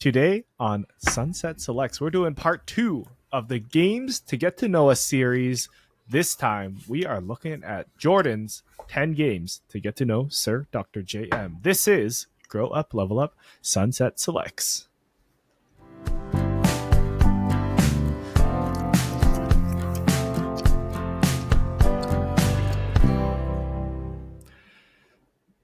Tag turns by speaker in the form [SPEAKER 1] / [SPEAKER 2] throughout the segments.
[SPEAKER 1] Today on Sunset Selects, we're doing part two of the Games to Get to Know Us series. This time, we are looking at Jordan's 10 games to get to know Sir Dr. JM. This is Grow Up, Level Up, Sunset Selects.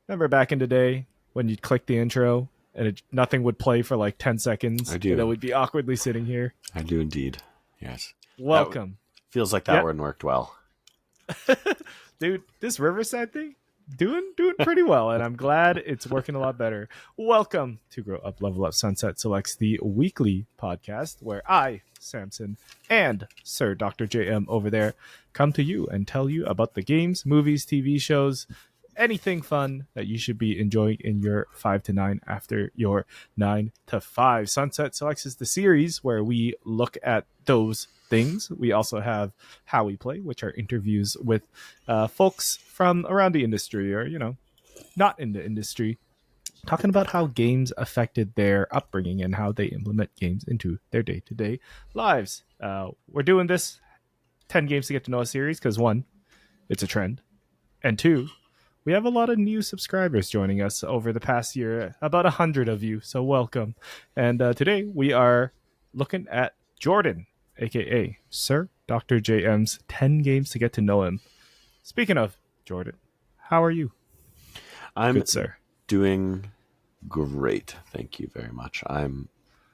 [SPEAKER 1] Remember back in the day when you'd click the intro and nothing would play for like 10 seconds?
[SPEAKER 2] I do.
[SPEAKER 1] And then we'd be awkwardly sitting here.
[SPEAKER 2] I do indeed. Yes.
[SPEAKER 1] Welcome.
[SPEAKER 2] Feels like that one worked well.
[SPEAKER 1] Dude, this Riverside thing, doing pretty well, and I'm glad it's working a lot better. Welcome to Grow Up, Level Up, Sunset Selects, the weekly podcast where I, Samson, and Sir Dr. JM over there come to you and tell you about the games, movies, TV shows, anything fun that you should be enjoying in your 5 to 9 after your 9 to 5. Sunset Selects is the series where we look at those things. We also have How We Play, which are interviews with folks from around the industry or, not in the industry, talking about how games affected their upbringing and how they implement games into their day-to-day lives. We're doing this 10 games to get to know a series because, one, it's a trend, and two, we have a lot of new subscribers joining us over the past year, about 100 of you, so welcome. And today we are looking at Jordan, a.k.a. Sir Dr. JM's 10 games to get to know him. Speaking of Jordan, how are you?
[SPEAKER 2] I'm
[SPEAKER 1] good, sir.
[SPEAKER 2] Doing great. Thank you very much.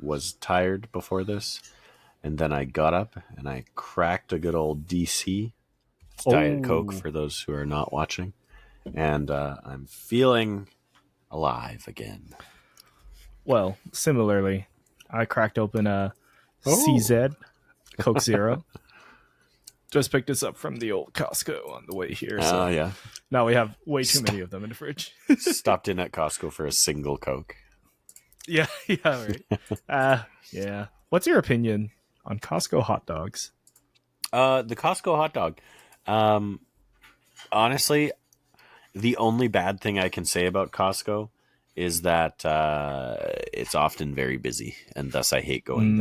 [SPEAKER 2] Was tired before this, and then I got up and I cracked a good old DC. It's Diet Coke for those who are not watching. And I'm feeling alive again.
[SPEAKER 1] Well, similarly, I cracked open a CZ Coke Zero. Just picked this up from the old Costco on the way here. So
[SPEAKER 2] yeah.
[SPEAKER 1] Now we have way too many of them in the fridge.
[SPEAKER 2] Stopped in at Costco for a single Coke.
[SPEAKER 1] Yeah, right. Yeah. What's your opinion on Costco hot dogs?
[SPEAKER 2] The Costco hot dog. Honestly, the only bad thing I can say about Costco is that it's often very busy, and thus I hate going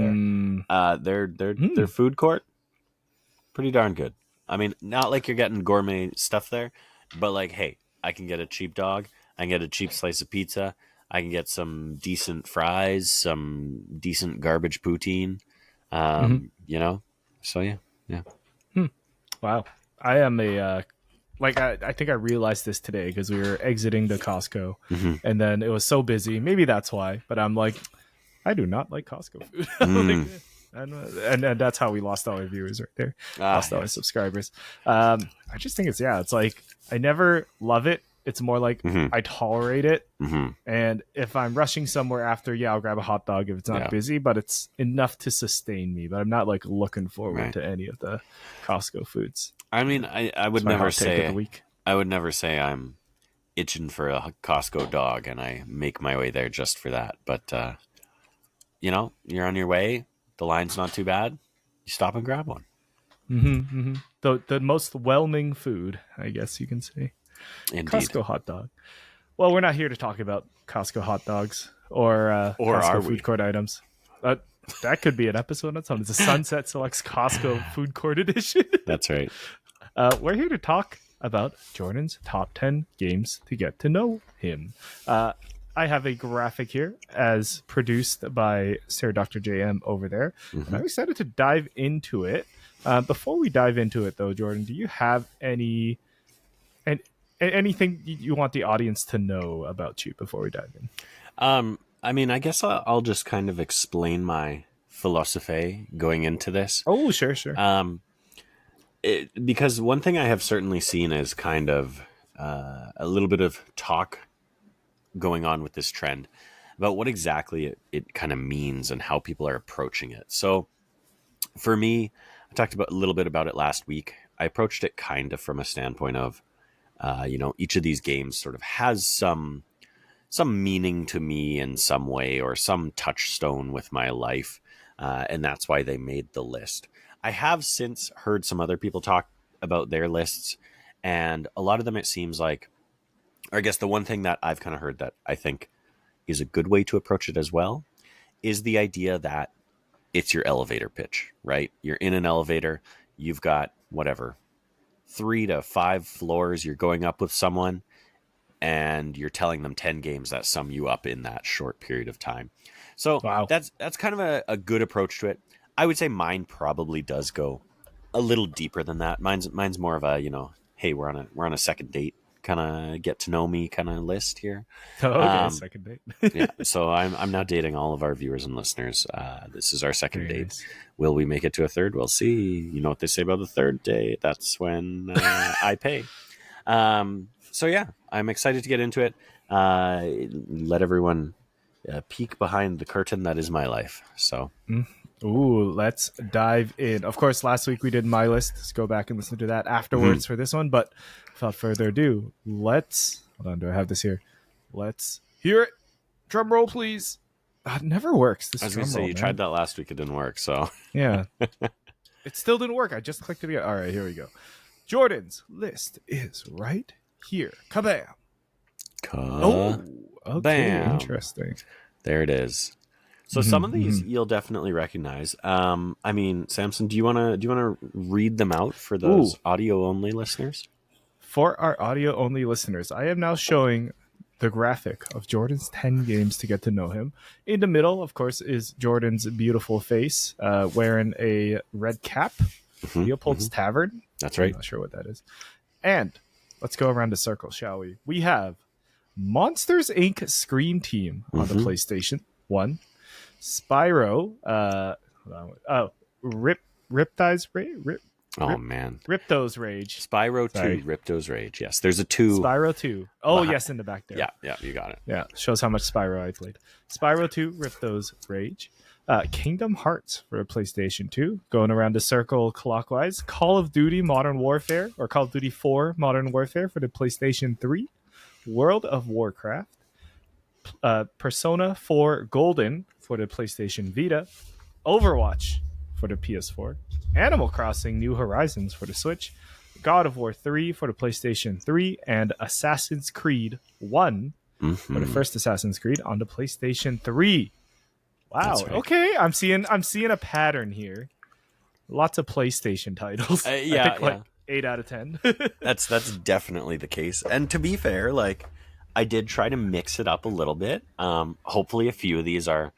[SPEAKER 2] there. Their food court, pretty darn good. I mean, not like you're getting gourmet stuff there, but like, hey, I can get a cheap dog, I can get a cheap slice of pizza, I can get some decent fries, some decent garbage poutine, So yeah.
[SPEAKER 1] Wow, I am a. I think I realized this today because we were exiting the Costco, and then it was so busy. Maybe that's why. But I'm like, I do not like Costco food. And that's how we lost all our viewers right there. Lost all our subscribers. I just think it's like I never love it. It's more like I tolerate it. And if I'm rushing somewhere after, I'll grab a hot dog if it's not busy, but it's enough to sustain me. But I'm not like looking forward to any of the Costco foods.
[SPEAKER 2] I mean, I would never say I'm itching for a Costco dog and I make my way there just for that. But, you're on your way. The line's not too bad. You stop and grab one.
[SPEAKER 1] The most whelming food, I guess you can say.
[SPEAKER 2] Indeed.
[SPEAKER 1] Costco hot dog. Well, we're not here to talk about Costco hot dogs or Costco food court items. That could be an episode on something. It's a Sunset Selects Costco food court edition.
[SPEAKER 2] That's right.
[SPEAKER 1] We're here to talk about Jordan's top 10 games to get to know him. I have a graphic here as produced by Sir Dr. JM over there. And I'm excited to dive into it. Before we dive into it, though, Jordan, do you have anything you want the audience to know about you before we dive in?
[SPEAKER 2] I mean, I guess I'll just kind of explain my philosophy going into this.
[SPEAKER 1] Oh, sure.
[SPEAKER 2] Because one thing I have certainly seen is kind of a little bit of talk going on with this trend about what exactly it kind of means and how people are approaching it. So for me, I talked a little bit about it last week. I approached it kind of from a standpoint of, each of these games sort of has some meaning to me in some way or some touchstone with my life. And that's why they made the list. I have since heard some other people talk about their lists, and a lot of them, it seems like, or I guess the one thing that I've kind of heard that I think is a good way to approach it as well is the idea that it's your elevator pitch, right? You're in an elevator, you've got whatever, 3 to 5 floors, you're going up with someone, and you're telling them 10 games that sum you up in that short period of time. So
[SPEAKER 1] Wow.
[SPEAKER 2] that's kind of a good approach to it. I would say mine probably does go a little deeper than that. Mine's more of a, hey, we're on a second date, kind of get to know me kind of list here.
[SPEAKER 1] Okay, second date.
[SPEAKER 2] Yeah, so I'm now dating all of our viewers and listeners. This is our second
[SPEAKER 1] Very
[SPEAKER 2] date.
[SPEAKER 1] nice.
[SPEAKER 2] Will we make it to a third? We'll see. You know what they say about the third date? That's when I pay. So yeah, I'm excited to get into it. Let everyone peek behind the curtain that is my life. So
[SPEAKER 1] Ooh, let's dive in. Of course, last week we did my list. Let's go back and listen to that afterwards for this one. But without further ado, let's hold on. Do I have this here? Let's hear it. Drum roll, please. It never works. This
[SPEAKER 2] I was
[SPEAKER 1] drum
[SPEAKER 2] going to say,
[SPEAKER 1] roll,
[SPEAKER 2] you
[SPEAKER 1] man.
[SPEAKER 2] tried that last week. It didn't work. So
[SPEAKER 1] Yeah. It still didn't work. I just clicked it again. All right, here we go. Jordan's list is right here. Kabam. Oh, okay.
[SPEAKER 2] Bam.
[SPEAKER 1] Interesting.
[SPEAKER 2] There it is. So some of these you'll definitely recognize. I mean, Samson, do you wanna read them out for those audio only listeners?
[SPEAKER 1] For our audio only listeners, I am now showing the graphic of Jordan's 10 games to get to know him. In the middle, of course, is Jordan's beautiful face, wearing a red cap. Leopold's Tavern.
[SPEAKER 2] That's right.
[SPEAKER 1] I'm not sure what that is. And let's go around the circle, shall we? We have Monsters Inc. Screen Team on the PlayStation 1. Spyro, Riptide's Rage? Ripto's Rage.
[SPEAKER 2] Spyro 2, Ripto's Rage. Yes, there's a 2.
[SPEAKER 1] Spyro 2. Oh, yes, in the back there.
[SPEAKER 2] Yeah, you got it.
[SPEAKER 1] Yeah, shows how much Spyro I played. Spyro 2, Ripto's Rage. Kingdom Hearts for PlayStation 2, going around the circle clockwise. Call of Duty Modern Warfare, or Call of Duty 4 Modern Warfare for the PlayStation 3. World of Warcraft. Persona 4 Golden for the PlayStation Vita. Overwatch for the PS4. Animal Crossing New Horizons for the Switch. God of War 3 for the PlayStation 3. And Assassin's Creed 1 for the first Assassin's Creed on the PlayStation 3. Wow. Right. Okay, I'm seeing a pattern here. Lots of PlayStation titles.
[SPEAKER 2] Yeah,
[SPEAKER 1] I think like 8 out of 10.
[SPEAKER 2] That's definitely the case. And to be fair, like, I did try to mix it up a little bit. Hopefully a few of these are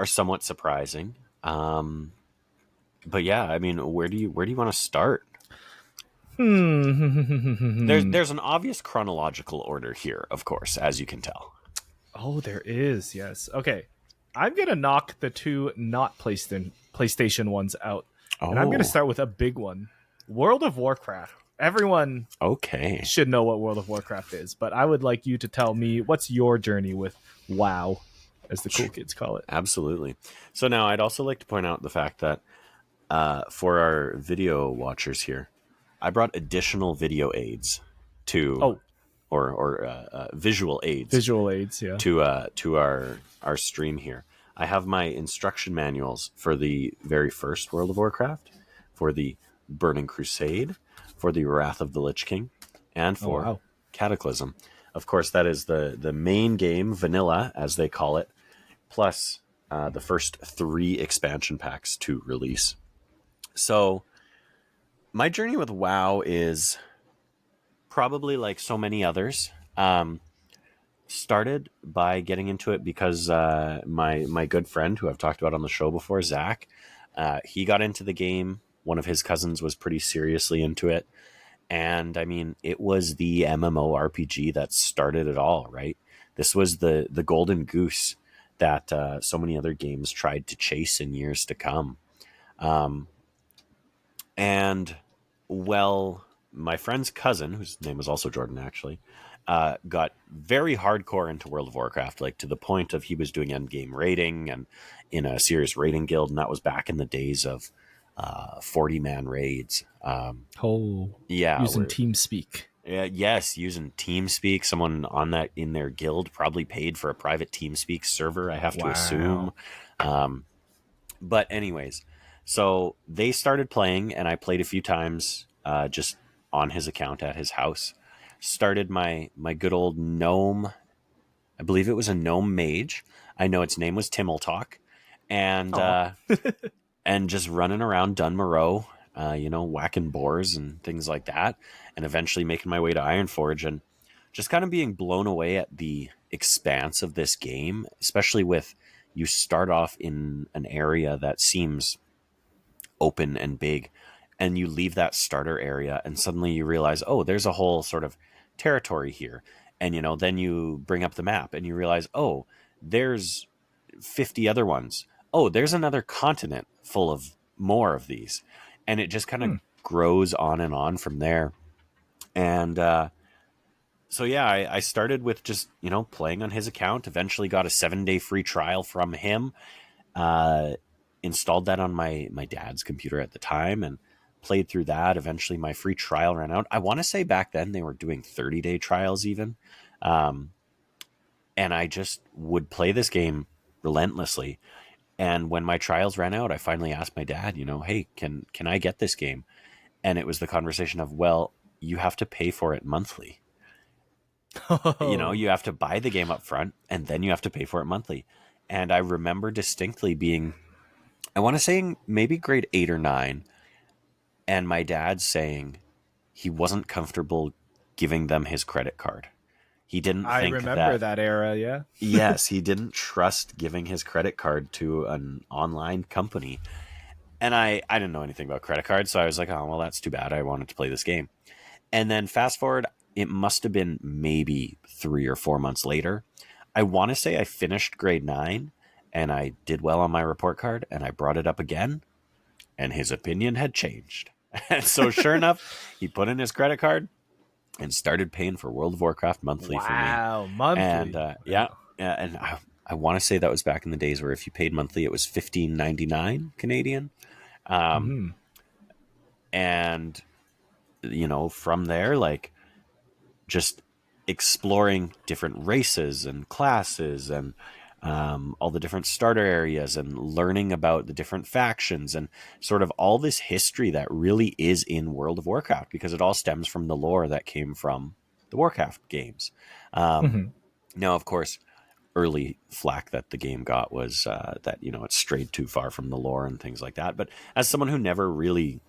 [SPEAKER 2] somewhat surprising. But yeah, I mean, where do you want to start? There's an obvious chronological order here, of course, as you can tell.
[SPEAKER 1] Oh, there is. Yes. Okay. I'm going to knock the 2 not PlayStation ones out. And I'm going to start with a big one. World of Warcraft. Everyone should know what World of Warcraft is, but I would like you to tell me what's your journey with WoW, as the cool kids call it.
[SPEAKER 2] Absolutely. So now I'd also like to point out the fact that for our video watchers here, I brought additional video aids to, or visual aids.
[SPEAKER 1] Visual aids, yeah.
[SPEAKER 2] To our stream here. I have my instruction manuals for the very first World of Warcraft, for the Burning Crusade, for the Wrath of the Lich King, and for Cataclysm. Of course, that is the main game, vanilla, as they call it, plus the first 3 expansion packs to release. So my journey with WoW is probably like so many others. Started by getting into it because my good friend, who I've talked about on the show before, Zach, he got into the game. One of his cousins was pretty seriously into it. And I mean, it was the MMORPG that started it all, right? This was the golden goose that so many other games tried to chase in years to come. And, well, my friend's cousin, whose name was also Jordan, actually, got very hardcore into World of Warcraft, like to the point of he was doing endgame raiding and in a serious raiding guild. And that was back in the days of 40-man raids.
[SPEAKER 1] Using TeamSpeak.
[SPEAKER 2] Yes, using TeamSpeak. Someone on that in their guild probably paid for a private TeamSpeak server, I have to assume. But anyways, so they started playing, and I played a few times just on his account at his house. Started my good old gnome. I believe it was a gnome mage. I know its name was Timmeltalk. and
[SPEAKER 1] Oh.
[SPEAKER 2] and just running around Dunmoreau, whacking boars and things like that, and eventually making my way to Ironforge and just kind of being blown away at the expanse of this game, especially with you start off in an area that seems open and big, and you leave that starter area and suddenly you realize, oh, there's a whole sort of territory here. And then you bring up the map and you realize, oh, there's 50 other ones. Oh, there's another continent full of more of these. And it just kind of
[SPEAKER 1] Hmm.
[SPEAKER 2] grows on and on from there. And so yeah, I started with just playing on his account, eventually got a 7-day free trial from him, uh, installed that on my dad's computer at the time and played through that. Eventually my free trial ran out. I want to say back then they were doing 30-day trials even. Um, and I just would play this game relentlessly. And when my trials ran out, I finally asked my dad, hey, can I get this game? And it was the conversation of, well, you have to pay for it monthly.
[SPEAKER 1] Oh.
[SPEAKER 2] You have to buy the game up front and then you have to pay for it monthly. And I remember distinctly being, I want to say maybe grade 8 or 9, and my dad saying he wasn't comfortable giving them his credit card. He didn't
[SPEAKER 1] I
[SPEAKER 2] think
[SPEAKER 1] remember
[SPEAKER 2] that,
[SPEAKER 1] that era. Yeah.
[SPEAKER 2] yes, he didn't trust giving his credit card to an online company. And I didn't know anything about credit cards, so I was like, oh, well, that's too bad. I wanted to play this game. And then fast forward, it must have been maybe 3 or 4 months later. I want to say I finished grade 9 and I did well on my report card and I brought it up again and his opinion had changed. And so sure enough, he put in his credit card and started paying for World of Warcraft monthly for me.
[SPEAKER 1] Wow.
[SPEAKER 2] And
[SPEAKER 1] Monthly.
[SPEAKER 2] yeah,
[SPEAKER 1] Wow.
[SPEAKER 2] and I want to say that was back in the days where if you paid monthly, it was 15.99 Canadian. Um,
[SPEAKER 1] Hmm.
[SPEAKER 2] and from there, like just exploring different races and classes and all the different starter areas and learning about the different factions and sort of all this history that really is in World of Warcraft, because it all stems from the lore that came from the Warcraft games. Um,
[SPEAKER 1] Hmm.
[SPEAKER 2] Now, of course, early flack that the game got was that it strayed too far from the lore and things like that. But as someone who never really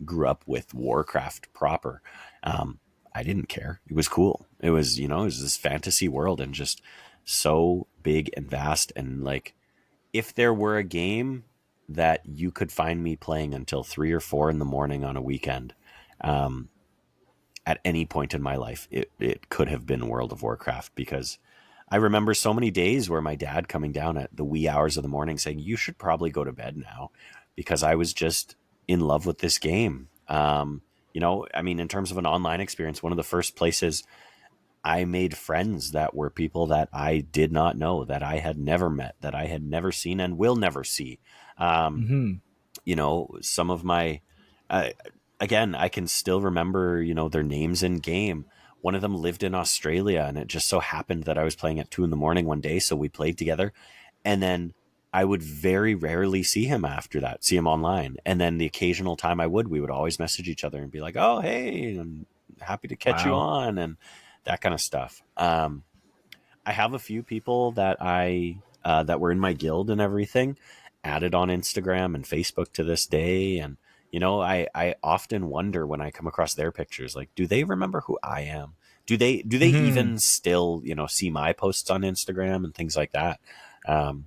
[SPEAKER 2] grew up with Warcraft proper, um, I didn't care. It was cool. It was it was this fantasy world and just so big and vast. And like, if there were a game that you could find me playing until 3 or 4 in the morning on a weekend, um, at any point in my life, it could have been World of Warcraft, because I remember so many days where my dad coming down at the wee hours of the morning saying, you should probably go to bed now, because I was just in love with this game. I mean, in terms of an online experience, one of the first places I made friends that were people that I did not know, that I had never met, that I had never seen and will never see. Um,
[SPEAKER 1] Hmm.
[SPEAKER 2] some of my, uh, again, I can still remember, their names in game. One of them lived in Australia, and it just so happened that I was playing at 2 in the morning one day. So we played together, and then I would very rarely see him after that, see him online. And then the occasional time we would always message each other and be like, oh, hey, I'm happy to catch you
[SPEAKER 1] Wow.
[SPEAKER 2] on, and that kind of stuff. I have a few people that that were in my guild and everything added on Instagram and Facebook to this day. And I often wonder when I come across their pictures, like, do they remember who I am? Do they
[SPEAKER 1] Hmm.
[SPEAKER 2] even still see my posts on Instagram and things like that? Um,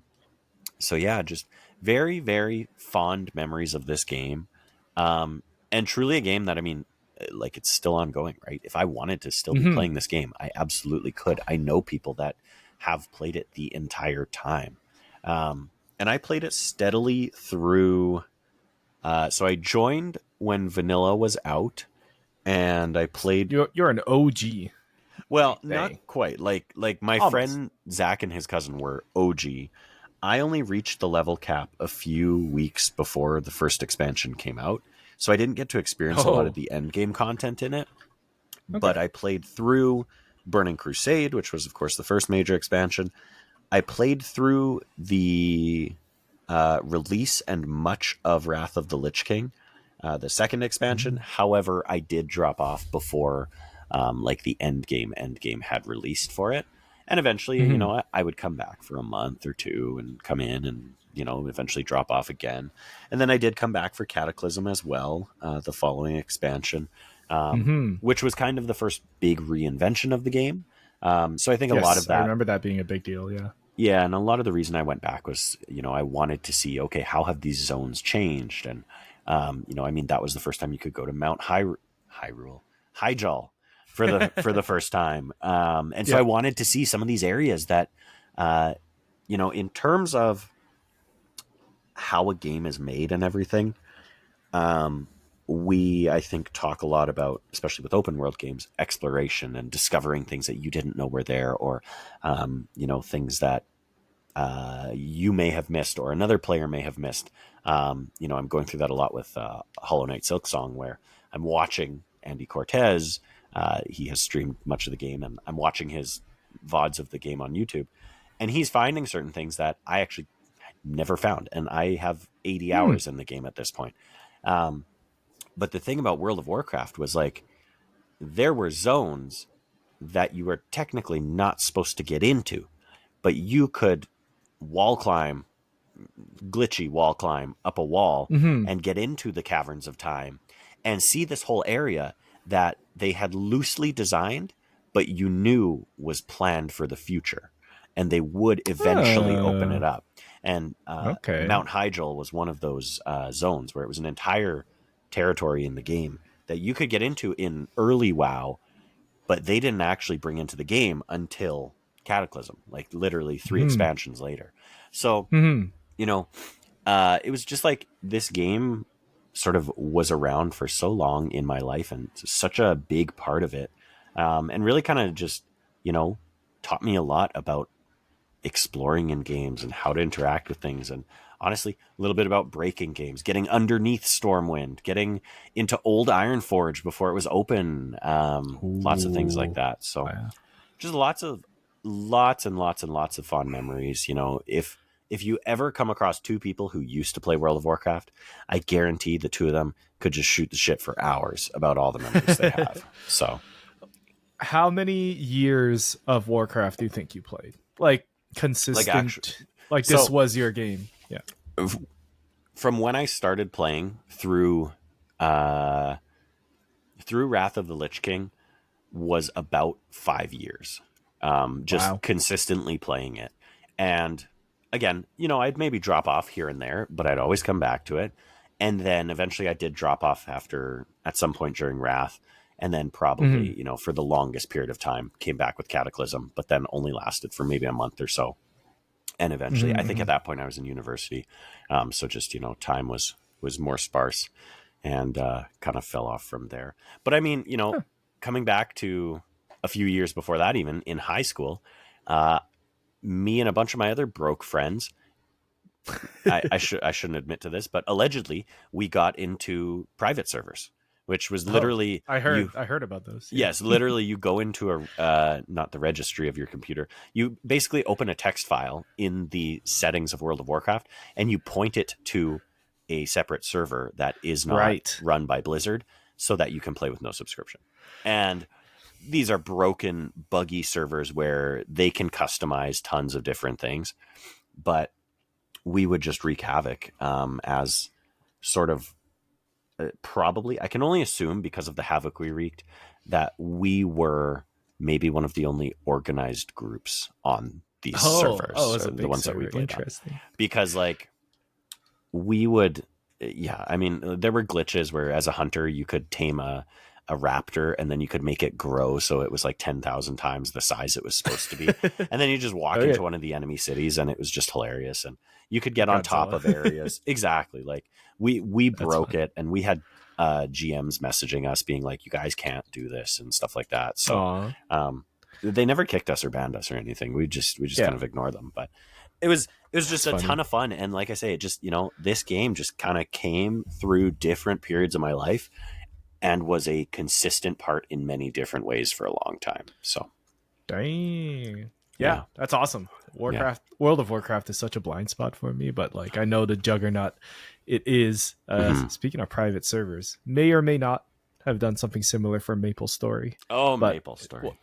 [SPEAKER 2] so yeah, just very, very fond memories of this game. And truly a game that, I mean, like, it's still ongoing, right? If I wanted to still be
[SPEAKER 1] Hmm.
[SPEAKER 2] playing this game, I absolutely could. I know people that have played it the entire time. And I played it steadily through. So I joined when vanilla was out, and I played.
[SPEAKER 1] You're an OG.
[SPEAKER 2] Well,
[SPEAKER 1] Like
[SPEAKER 2] not
[SPEAKER 1] dang.
[SPEAKER 2] quite. Like my
[SPEAKER 1] Almost.
[SPEAKER 2] friend Zach and his cousin were OG. I only reached the level cap a few weeks before the first expansion came out, so I didn't get to experience a lot of
[SPEAKER 1] Oh.
[SPEAKER 2] the end game content in it.
[SPEAKER 1] Okay.
[SPEAKER 2] But I played through Burning Crusade, which was, of course, the first major expansion. I played through the release and much of Wrath of the Lich King, the second expansion.
[SPEAKER 1] Mhm.
[SPEAKER 2] However, I did drop off before like the end game had released for it. And eventually,
[SPEAKER 1] Mhm.
[SPEAKER 2] I would come back for a month or two and come in and eventually drop off again. And then I did come back for Cataclysm as well, the following expansion,
[SPEAKER 1] Mm-hmm.
[SPEAKER 2] which was kind of the first big reinvention of the game. So I think a lot of
[SPEAKER 1] Yes, I
[SPEAKER 2] that,
[SPEAKER 1] remember that being a big deal. Yeah.
[SPEAKER 2] yeah, and a lot of the reason I went back was, I wanted to see, okay, how have these zones changed? And, I mean, that was the first time you could go to Mount Hyrule, Hyjal for the first time. And so I
[SPEAKER 1] Yep.
[SPEAKER 2] wanted to see some of these areas that, in terms of how a game is made and everything, um, we, I think, talk a lot about, especially with open world games, exploration and discovering things that you didn't know were there, or, things that you may have missed or another player may have missed. I'm going through that a lot with Hollow Knight Silksong, where I'm watching Andy Cortez. He has streamed much of the game, and I'm watching his VODs of the game on YouTube. And he's finding certain things that I actually never found. And I have 80
[SPEAKER 1] Hmm.
[SPEAKER 2] hours in the game at this point. Um, but the thing about World of Warcraft was like, there were zones that you were technically not supposed to get into, but you could wall climb, glitchy wall climb up a wall
[SPEAKER 1] Mm-hmm.
[SPEAKER 2] and get into the caverns of time and see this whole area that they had loosely designed, but you knew was planned for the future. And they would eventually open it up. And
[SPEAKER 1] Okay.
[SPEAKER 2] Mount Hyjal was one of those zones where it was an entire territory in the game that you could get into in early WoW, but they didn't actually bring into the game until Cataclysm, like literally 3
[SPEAKER 1] Mm-hmm.
[SPEAKER 2] expansions later. So,
[SPEAKER 1] Mm-hmm.
[SPEAKER 2] you know, it was just like this game sort of was around for so long in my life and such a big part of it. And really kind of just, taught me a lot about exploring in games and how to interact with things. And honestly, a little bit about breaking games, getting underneath Stormwind, getting into old Ironforge before it was open. Lots of things like
[SPEAKER 1] Ooh.
[SPEAKER 2] that. So
[SPEAKER 1] Wow.
[SPEAKER 2] just lots and lots and lots of fond memories. If you ever come across 2 people who used to play World of Warcraft, I guarantee the 2 of them could just shoot the shit for hours about all the memories they have. So,
[SPEAKER 1] How many years of Warcraft do you think you played? Like
[SPEAKER 2] like, actually,
[SPEAKER 1] consistent. Like this
[SPEAKER 2] so
[SPEAKER 1] was your game. Yeah.
[SPEAKER 2] from when I started playing uh, through Wrath of the Lich King was about 5 years, just
[SPEAKER 1] Wow.
[SPEAKER 2] consistently playing it. And again, I'd maybe drop off here and there, but I'd always come back to it. And then eventually I did drop off at some point during Wrath. And then
[SPEAKER 1] Mm-hmm.
[SPEAKER 2] probably, for the longest period of time, came back with Cataclysm, but then only lasted for maybe a month or so. And eventually, I think
[SPEAKER 1] Mm-hmm.
[SPEAKER 2] at that point I was in university. So just, time was more sparse, and kind of fell off from there. But I mean,
[SPEAKER 1] Huh.
[SPEAKER 2] coming back to a few years before that, even in high school, uh, me and a bunch of my other broke friends, I shouldn't admit to this, but allegedly we got into private servers, which was
[SPEAKER 1] Oh,
[SPEAKER 2] literally
[SPEAKER 1] I
[SPEAKER 2] you.
[SPEAKER 1] heard. I heard about those. Yeah.
[SPEAKER 2] Yes, literally, you go into not the registry of your computer. You basically open a text file in the settings of World of Warcraft, and you point it to a separate server that is not
[SPEAKER 1] Right.
[SPEAKER 2] run by Blizzard, so that you can play with no subscription. And these are broken, buggy servers where they can customize tons of different things, but we would just wreak havoc, as sort of, probably, I can only assume because of the havoc we wreaked, that we were maybe one of the only organized groups on these
[SPEAKER 1] Oh,
[SPEAKER 2] servers,
[SPEAKER 1] it's a
[SPEAKER 2] the
[SPEAKER 1] big
[SPEAKER 2] ones that we
[SPEAKER 1] server.
[SPEAKER 2] played on.
[SPEAKER 1] Interesting.
[SPEAKER 2] Because like we would, yeah, I mean, there were glitches where as a hunter you could tame a raptor and then you could make it grow so it was like 10,000 times the size it was supposed to be. And then you just walk
[SPEAKER 1] Okay.
[SPEAKER 2] into one of the enemy cities and it was just hilarious. And you could get on top
[SPEAKER 1] Godzilla.
[SPEAKER 2] of areas. Exactly. Like we
[SPEAKER 1] That's
[SPEAKER 2] broke
[SPEAKER 1] fun.
[SPEAKER 2] it, and we had GMs messaging us being like, you guys can't do this and stuff like that. So
[SPEAKER 1] Aw.
[SPEAKER 2] um, they never kicked us or banned us or anything. We just kind
[SPEAKER 1] Yeah.
[SPEAKER 2] of ignore them. But it was just
[SPEAKER 1] That's
[SPEAKER 2] a
[SPEAKER 1] funny.
[SPEAKER 2] ton of fun. And like I say, it just, this game just kind of came through different periods of my life and was a consistent part in many different ways for a long time. So
[SPEAKER 1] Dang. Yeah,
[SPEAKER 2] yeah,
[SPEAKER 1] that's awesome.
[SPEAKER 2] yeah.
[SPEAKER 1] World of Warcraft is such a blind spot for me, but like I know the juggernaut it is.
[SPEAKER 2] Mhm.
[SPEAKER 1] Speaking of private servers, may or may not have done something similar for Maple Story,
[SPEAKER 2] Oh,
[SPEAKER 1] but
[SPEAKER 2] Maple Story.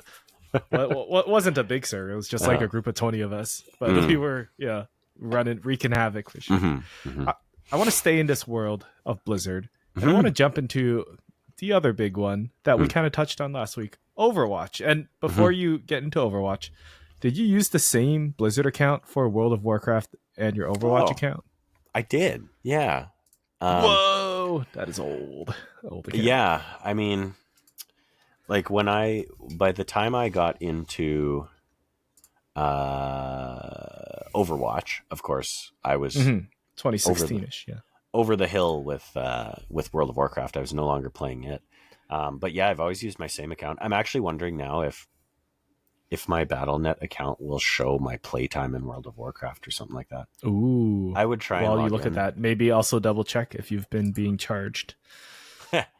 [SPEAKER 1] what wasn't a big server. It was just like
[SPEAKER 2] Uh,
[SPEAKER 1] a group of 20 of us, but we
[SPEAKER 2] mm.
[SPEAKER 1] were, yeah. wreaking havoc for sure.
[SPEAKER 2] Mm-hmm.
[SPEAKER 1] I want to stay in this world of Blizzard, and I
[SPEAKER 2] Mm-hmm.
[SPEAKER 1] want to jump into the other big one that we
[SPEAKER 2] Mm.
[SPEAKER 1] kind of touched on last week, Overwatch. And before
[SPEAKER 2] Mm-hmm.
[SPEAKER 1] you get into Overwatch, did you use the same Blizzard account for World of Warcraft and your Overwatch
[SPEAKER 2] Oh,
[SPEAKER 1] account?
[SPEAKER 2] I did. Yeah.
[SPEAKER 1] Whoa, that is old account.
[SPEAKER 2] Yeah. I mean, like by the time I got into Overwatch, of course, I was
[SPEAKER 1] Mm-hmm.
[SPEAKER 2] over the
[SPEAKER 1] 2016ish, yeah.
[SPEAKER 2] over the hill with World of Warcraft. I was no longer playing it. But yeah, I've always used my same account. I'm actually wondering now if my BattleNet account will show my playtime in World of Warcraft or something like that.
[SPEAKER 1] Ooh.
[SPEAKER 2] I would try.
[SPEAKER 1] While
[SPEAKER 2] and
[SPEAKER 1] you
[SPEAKER 2] log
[SPEAKER 1] look
[SPEAKER 2] in.
[SPEAKER 1] at that, maybe also double check if you've been being charged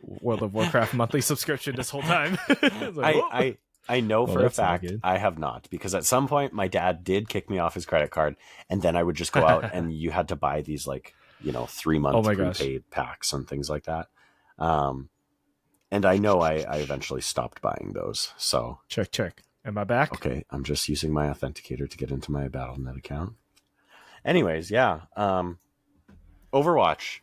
[SPEAKER 1] World of Warcraft monthly subscription this whole time. It's like, whoa.
[SPEAKER 2] I know for a
[SPEAKER 1] that's not
[SPEAKER 2] fact
[SPEAKER 1] good.
[SPEAKER 2] I have not, because at some point my dad did kick me off his credit card, and then I would just go out and you had to buy these 3-month
[SPEAKER 1] Oh my gosh.
[SPEAKER 2] prepaid packs and things like that. And I know I eventually stopped buying those. So
[SPEAKER 1] Check. Am I back?
[SPEAKER 2] okay, I'm just using my authenticator to get into my BattleNet account. Anyways, yeah. Overwatch.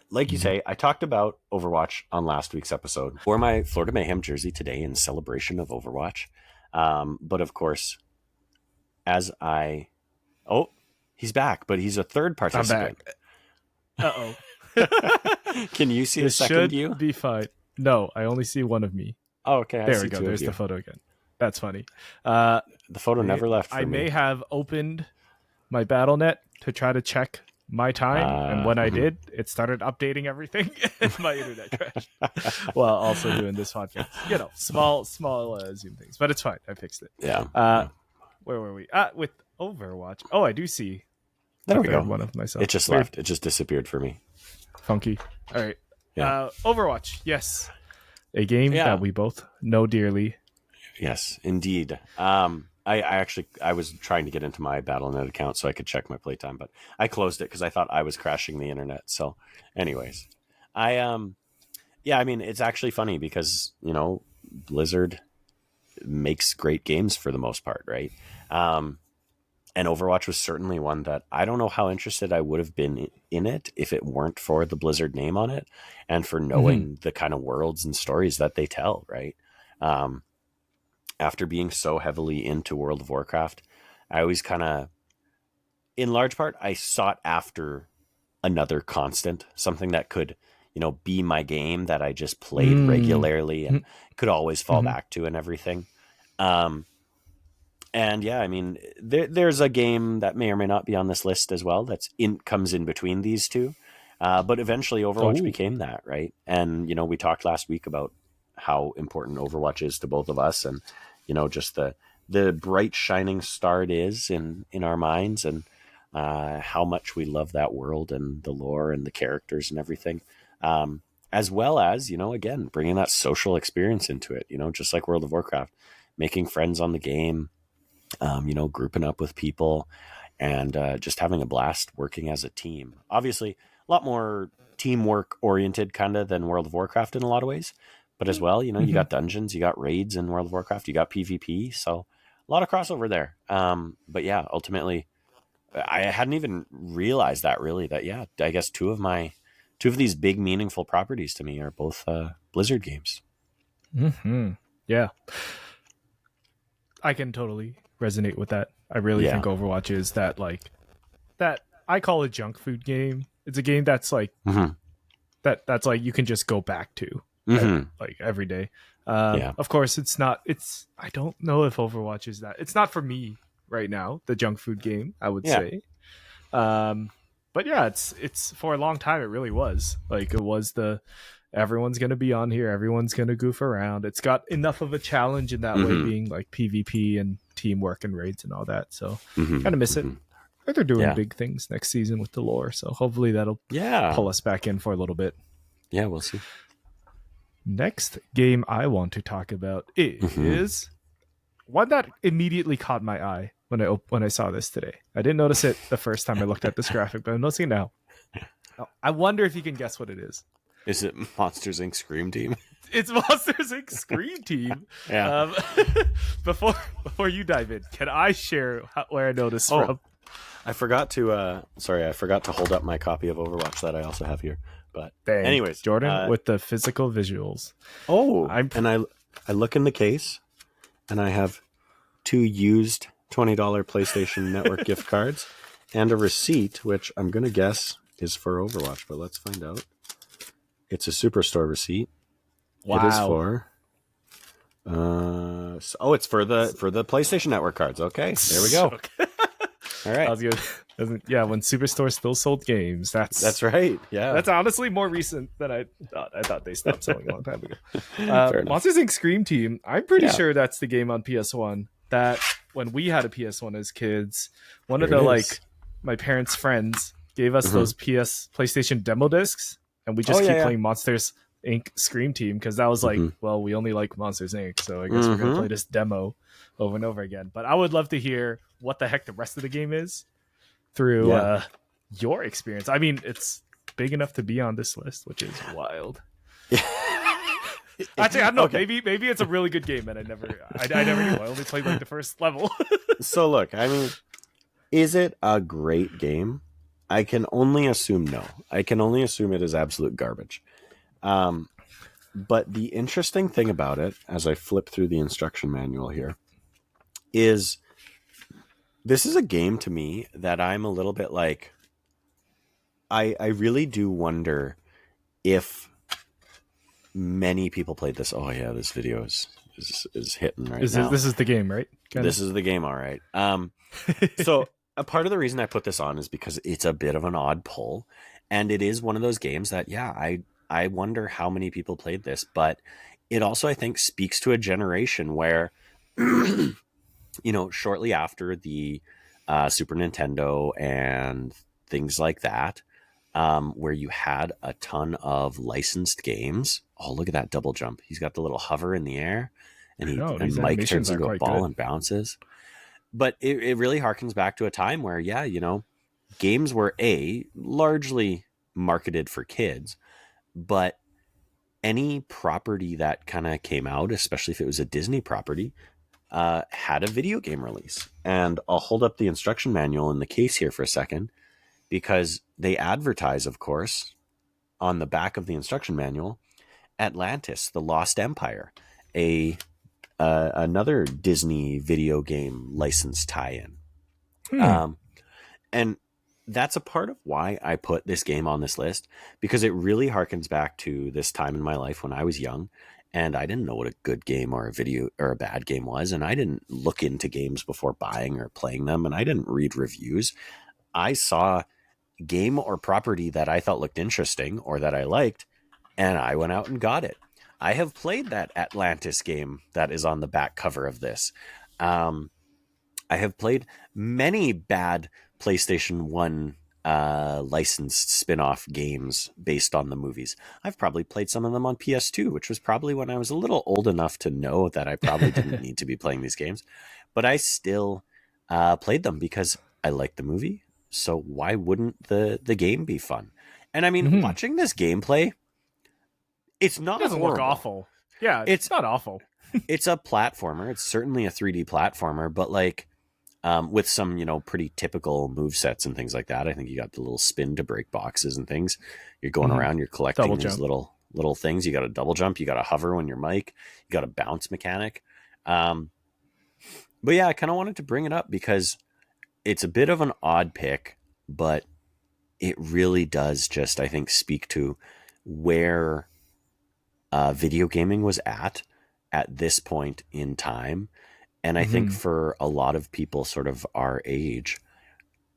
[SPEAKER 2] Like you say, I talked about Overwatch on last week's episode. Wore my Florida Mayhem jersey today in celebration of Overwatch. But of course, he's back, but he's a third
[SPEAKER 1] I'm
[SPEAKER 2] participant.
[SPEAKER 1] back. Uh-oh.
[SPEAKER 2] Can you see
[SPEAKER 1] This
[SPEAKER 2] the second
[SPEAKER 1] should
[SPEAKER 2] view?
[SPEAKER 1] be fine. No, I only see one of me.
[SPEAKER 2] Oh, okay.
[SPEAKER 1] There we go. There's the photo again. That's funny.
[SPEAKER 2] The photo never left.
[SPEAKER 1] I may have opened my BattleNet to try to check my time, and when I did, it started updating everything, and my internet crashed. While also doing this podcast, small Zoom things, but it's fine. I fixed it.
[SPEAKER 2] Yeah.
[SPEAKER 1] Where were we? With Overwatch. Oh, I do see.
[SPEAKER 2] There we go.
[SPEAKER 1] One of myself.
[SPEAKER 2] It just
[SPEAKER 1] Weird.
[SPEAKER 2] left. It just disappeared for me.
[SPEAKER 1] Funky. All right.
[SPEAKER 2] Yeah.
[SPEAKER 1] Overwatch. Yes. A game
[SPEAKER 2] Yeah.
[SPEAKER 1] that we both know dearly.
[SPEAKER 2] Yes, indeed. I was trying to get into my BattleNet account so I could check my playtime, but I closed it because I thought I was crashing the internet. So, anyways, I mean, it's actually funny because Blizzard makes great games for the most part, right? And Overwatch was certainly one that I don't know how interested I would have been in it if it weren't for the Blizzard name on it and for knowing the kind of worlds and stories that they tell, right? After being so heavily into World of Warcraft, I always kind of, in large part, I sought after another constant, something that could, be my game that I just played regularly and could always fall back to and everything. And yeah, I mean, there's a game that may or may not be on this list as well comes in between these two. But eventually Overwatch became that, right? And, we talked last week about how important Overwatch is to both of us and, just the bright shining star it is in our minds and how much we love that world and the lore and the characters and everything. As well as, again, bringing that social experience into it, just like World of Warcraft, making friends on the game, grouping up with people and just having a blast working as a team. Obviously, a lot more teamwork oriented kind of than World of Warcraft in a lot of ways. But as well, you got dungeons, you got raids in World of Warcraft, you got PvP. So a lot of crossover there. But yeah, ultimately, I hadn't even realized that really. That, yeah, I guess two of these big meaningful properties to me are both Blizzard games.
[SPEAKER 1] Yeah. I can totally resonate with that. I really think Overwatch is that that I call it junk food game. It's a game that's that's like you can just go back to like every day. Of course I don't know if Overwatch is that. It's not for me right now, the junk food game, I would say. But yeah, it's for a long time it really was. Like it was everyone's going to be on here. Everyone's going to goof around. It's got enough of a challenge in that way, being like PvP and teamwork and raids and all that. So kind of miss it. But they're doing big things next season with the lore. So hopefully that'll pull us back in for a little bit.
[SPEAKER 2] Yeah, we'll see.
[SPEAKER 1] Next game I want to talk about is one that immediately caught my eye when I saw this today. I didn't notice it the first time I looked at this graphic, but I'm noticing it now. I wonder if you can guess what it is.
[SPEAKER 2] Is it Monsters Inc. Scream Team?
[SPEAKER 1] it's Monsters Inc. Scream Team.
[SPEAKER 2] Yeah.
[SPEAKER 1] Before you dive in, can I share where I know this from?
[SPEAKER 2] I forgot to hold up my copy of Overwatch that I also have here. But
[SPEAKER 1] Dang.
[SPEAKER 2] anyways,
[SPEAKER 1] Jordan with the physical visuals.
[SPEAKER 2] And I look in the case, and I have 2 used $20 PlayStation Network gift cards and a receipt, which I'm gonna guess is for Overwatch, but let's find out. It's a Superstore receipt.
[SPEAKER 1] Wow.
[SPEAKER 2] It is for. It's for the PlayStation Network cards. Okay, there we go.
[SPEAKER 1] Okay.
[SPEAKER 2] All right.
[SPEAKER 1] I was good. Yeah, when Superstore still sold games. That's
[SPEAKER 2] right. Yeah.
[SPEAKER 1] That's honestly more recent than I thought. I thought they stopped selling a long time ago. Monsters Inc. Scream Team. I'm pretty sure that's the game on PS1 that when we had a PS1 as kids, one of the my parents' friends gave us those PlayStation demo discs, and we just keep playing Monsters Inc. Scream Team because that was like, well, we only like Monsters Inc., so I guess we're gonna play this demo over and over again. But I would love to hear what the heck the rest of the game is through your experience. I mean, it's big enough to be on this list, which is wild. Actually, I don't know. Okay. Maybe it's a really good game, and I never knew. I only played like the first level.
[SPEAKER 2] So look, I mean, is it a great game? I can only assume no. I can only assume it is absolute garbage. But the interesting thing about it, as I flip through the instruction manual here, is this is a game to me that I'm a little bit like, I really do wonder if many people played this. Oh yeah, this video is hitting right now.
[SPEAKER 1] This is the game, right?
[SPEAKER 2] This is the game, all right. So a part of the reason I put this on is because it's a bit of an odd pull, and it is one of those games that, I wonder how many people played this, but it also, I think, speaks to a generation where, shortly after the Super Nintendo and things like that, where you had a ton of licensed games. Oh, look at that double jump. He's got the little hover in the air, and Mike turns into a ball and bounces. But it really harkens back to a time where, games were largely marketed for kids, but any property that kind of came out, especially if it was a Disney property, had a video game release. And I'll hold up the instruction manual in the case here for a second, because they advertise, of course, on the back of the instruction manual, Atlantis, the Lost Empire, another Disney video game license tie-in. And that's a part of why I put this game on this list, because it really harkens back to this time in my life when I was young and I didn't know what a good game or a bad game was. And I didn't look into games before buying or playing them. And I didn't read reviews. I saw game or property that I thought looked interesting or that I liked, and I went out and got it. I have played that Atlantis game that is on the back cover of this. I have played many bad PlayStation 1 licensed spin-off games based on the movies. I've probably played some of them on PS2, which was probably when I was a little old enough to know that I probably didn't need to be playing these games. But I still played them because I liked the movie. So why wouldn't the game be fun? And I mean, watching this gameplay, it doesn't
[SPEAKER 1] look awful. Yeah, it's not awful.
[SPEAKER 2] It's a platformer. It's certainly a 3D platformer, but like with some, pretty typical move sets and things like that. I think you got the little spin to break boxes and things. You're going around, you're collecting these little things. You got a double jump, you got a hover when you're Mike, you got a bounce mechanic. But yeah, I kind of wanted to bring it up because it's a bit of an odd pick, but it really does just, I think, speak to where video gaming was at this point in time. And I think for a lot of people sort of our age,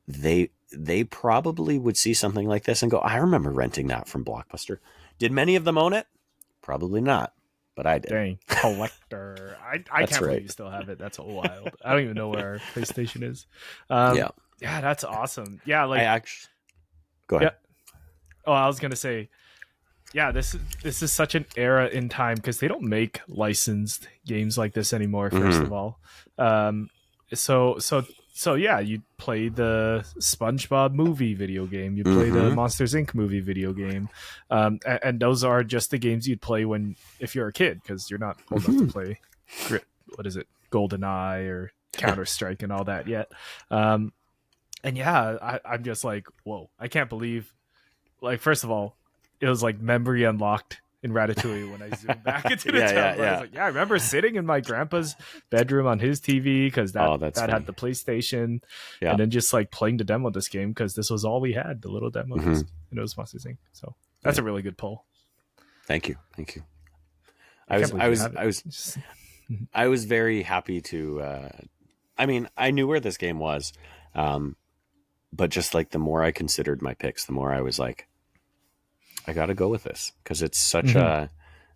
[SPEAKER 2] they probably would see something like this and go, I remember renting that from Blockbuster. Did many of them own it? Probably not, but I did.
[SPEAKER 1] Dang, collector. I can't believe you still have it. That's wild. I don't even know where our PlayStation is. Yeah, that's awesome. Yeah, like
[SPEAKER 2] go ahead.
[SPEAKER 1] Yeah. Oh, I was gonna say, yeah, this is such an era in time because they don't make licensed games like this anymore. First of all, so So yeah, you'd play the SpongeBob movie video game. You'd play the
[SPEAKER 2] Mm-hmm.
[SPEAKER 1] Monsters Inc. movie video game, and those are just the games you'd play when if you're a kid because you're not old enough to
[SPEAKER 2] Mm-hmm.
[SPEAKER 1] play what is it, GoldenEye or Counter Strike and all that yet. Um, and yeah, I'm just like, whoa, I can't believe. Like, first of all, it was like memory unlocked in Ratatouille when I zoomed back into the
[SPEAKER 2] Yeah,
[SPEAKER 1] town.
[SPEAKER 2] yeah,
[SPEAKER 1] But I was
[SPEAKER 2] yeah.
[SPEAKER 1] like, yeah, I remember sitting in my grandpa's bedroom on his TV because
[SPEAKER 2] Oh, that's
[SPEAKER 1] that had
[SPEAKER 2] funny.
[SPEAKER 1] the PlayStation,
[SPEAKER 2] Yeah.
[SPEAKER 1] and then just like playing the demo of this game because this was all we had, the little demo
[SPEAKER 2] Mm-hmm.
[SPEAKER 1] disc, and it was Monsters Inc. So that's
[SPEAKER 2] Yeah.
[SPEAKER 1] a really good pull.
[SPEAKER 2] Thank you. Thank you.
[SPEAKER 1] I can't believe you have it.
[SPEAKER 2] I was very happy to. I mean, I knew where this game was, but just like the more I considered my picks, the more I was like, I got to go with this because it's such a.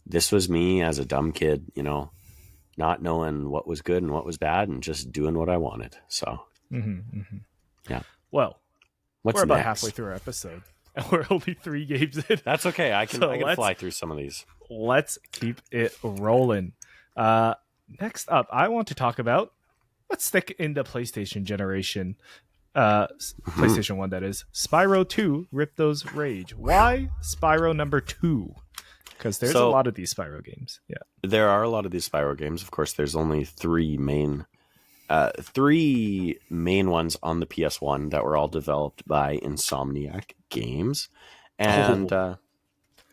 [SPEAKER 2] This was me as a dumb kid, you know, not knowing what was good and what was bad, and just doing what I wanted. So, yeah.
[SPEAKER 1] Well,
[SPEAKER 2] What's
[SPEAKER 1] we're about
[SPEAKER 2] next?
[SPEAKER 1] halfway through our episode, and we're only 3 games in.
[SPEAKER 2] That's okay. I can
[SPEAKER 1] So
[SPEAKER 2] I can fly through some of these.
[SPEAKER 1] Let's keep it rolling. Next up, I want to talk about, let's stick in the PlayStation generation. PlayStation 1, that is. Spyro 2, Ripto's Rage. Why Spyro number 2? Because there's a lot of these Spyro games. Yeah.
[SPEAKER 2] There are a lot of these Spyro games. Of course, there's only three main ones on the PS1 that were all developed by Insomniac Games. And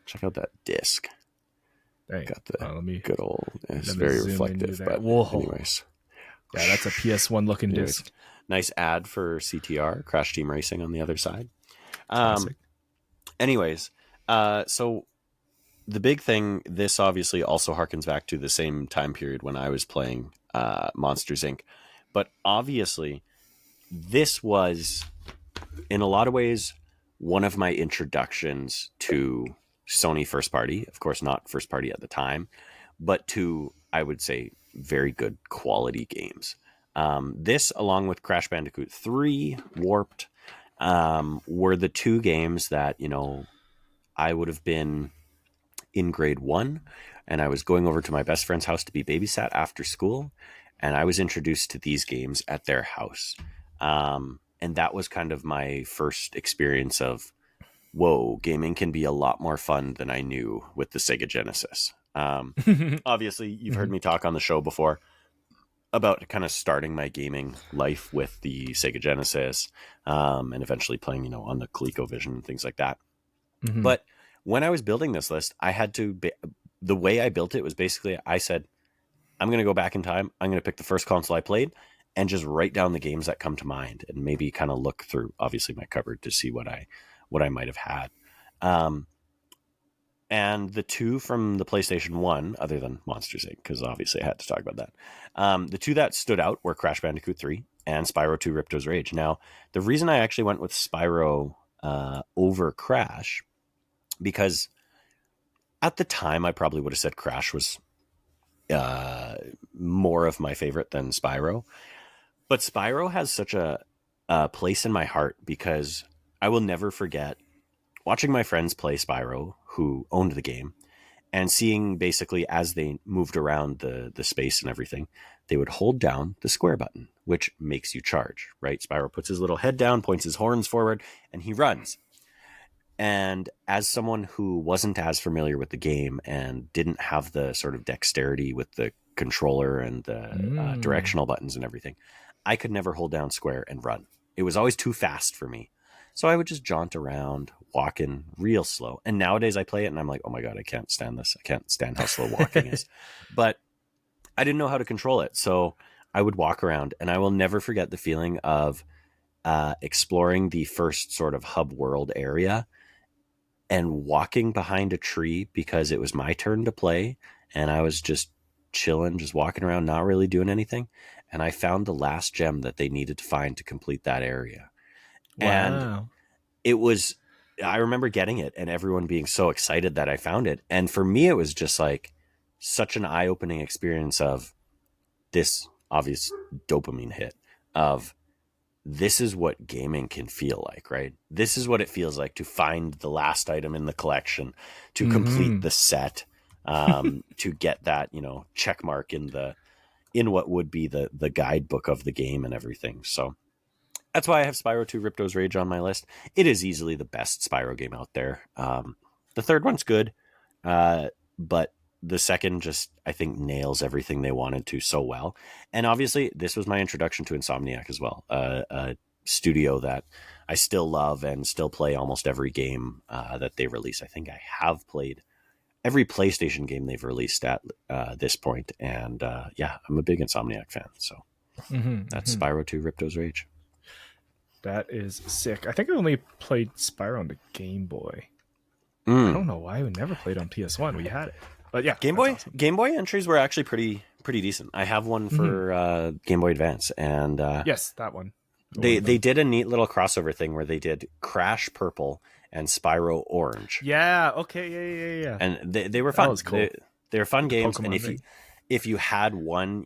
[SPEAKER 2] check out that disc.
[SPEAKER 1] Dang.
[SPEAKER 2] Got the good old. It's
[SPEAKER 1] let me
[SPEAKER 2] very
[SPEAKER 1] zoom
[SPEAKER 2] reflective. But
[SPEAKER 1] Whoa.
[SPEAKER 2] anyways,
[SPEAKER 1] Yeah, that's a PS1 looking disc.
[SPEAKER 2] Nice ad for CTR, Crash Team Racing on the other side.
[SPEAKER 1] Classic.
[SPEAKER 2] Anyways, so the big thing, this obviously also harkens back to the same time period when I was playing Monsters Inc. But obviously, this was, in a lot of ways, one of my introductions to Sony first party. Of course, not first party at the time, but to, I would say, very good quality games. This, along with Crash Bandicoot 3, Warped, were the two games that, you know, I would have been in grade 1, and I was going over to my best friend's house to be babysat after school, and I was introduced to these games at their house. And that was kind of my first experience of, whoa, gaming can be a lot more fun than I knew with the Sega Genesis. Obviously, you've heard me talk on the show before about kind of starting my gaming life with the Sega Genesis, and eventually playing, you know, on the ColecoVision and things like that. But when I was building this list, I had to, the way I built it was basically, I said, I'm going to go back in time. I'm going to pick the first console I played and just write down the games that come to mind, and maybe kind of look through, obviously, my cupboard to see what I might have had. And the two from the PlayStation 1, other than Monsters Inc., because obviously I had to talk about that. The two that stood out were Crash Bandicoot 3 and Spyro 2 Ripto's Rage. Now, the reason I actually went with Spyro over Crash, because at the time I probably would have said Crash was more of my favorite than Spyro. But Spyro has such a place in my heart because I will never forget watching my friends play Spyro, who owned the game, and seeing basically as they moved around the space and everything, they would hold down the square button, which makes you charge, right? Spyro puts his little head down, points his horns forward, and he runs. And as someone who wasn't as familiar with the game and didn't have the sort of dexterity with the controller and the directional buttons and everything, I could never hold down square and run. It was always too fast for me. So I would just jaunt around, walking real slow. And nowadays I play it and I'm like, oh my God, I can't stand this. I can't stand how slow walking is. But I didn't know how to control it. So I would walk around, and I will never forget the feeling of exploring the first sort of hub world area and walking behind a tree because it was my turn to play. And I was just chilling, just walking around, not really doing anything. And I found the last gem that they needed to find to complete that area.
[SPEAKER 1] Wow.
[SPEAKER 2] And it was, I remember getting it and everyone being so excited that I found it. And for me, it was just like such an eye-opening experience of this obvious dopamine hit of, this is what gaming can feel like, right? This is what it feels like to find the last item in the collection, to complete the set, to get that, you know, check mark in in what would be the guidebook of the game and everything. So that's why I have Spyro 2 Ripto's Rage on my list. It is easily the best Spyro game out there. The third one's good, but the second just, I think, nails everything they wanted to so well. And obviously, this was my introduction to Insomniac as well, a studio that I still love and still play almost every game that they release. I think I have played every PlayStation game they've released at this point. And yeah, I'm a big Insomniac fan. So that's Spyro 2 Ripto's Rage.
[SPEAKER 1] That is sick. I think I only played Spyro on the Game Boy. I don't know why we never played on PS1. We had it, but yeah,
[SPEAKER 2] Game Boy.
[SPEAKER 1] awesome.
[SPEAKER 2] Game Boy entries were actually pretty decent. I have one for Game Boy Advance, and
[SPEAKER 1] yes, that one.
[SPEAKER 2] They did a neat little crossover thing where they did Crash Purple and Spyro Orange.
[SPEAKER 1] Yeah. Okay. Yeah.
[SPEAKER 2] And they were fun.
[SPEAKER 1] That was cool.
[SPEAKER 2] They were fun games,
[SPEAKER 1] Pokemon
[SPEAKER 2] and if you had one,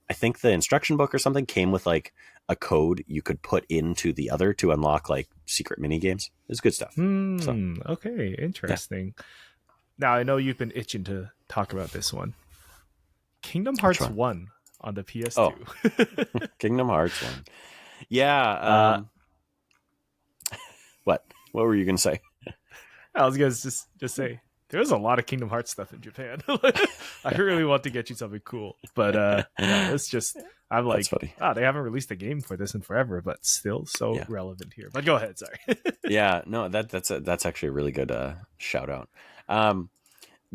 [SPEAKER 2] I think the instruction book or something came with like a code you could put into the other to unlock like secret mini games. It was good stuff. So,
[SPEAKER 1] okay, interesting. Yeah. Now I know you've been itching to talk about this one. Kingdom Hearts 1 on the PS2.
[SPEAKER 2] Oh. Kingdom Hearts 1. Yeah. What were you gonna say?
[SPEAKER 1] I was gonna just say there's a lot of Kingdom Hearts stuff in Japan. I really want to get you something cool, but yeah, it's just I'm like, they haven't released a game for this in forever, but still so relevant here. But go ahead, sorry.
[SPEAKER 2] Yeah, no, that's actually a really good shout out.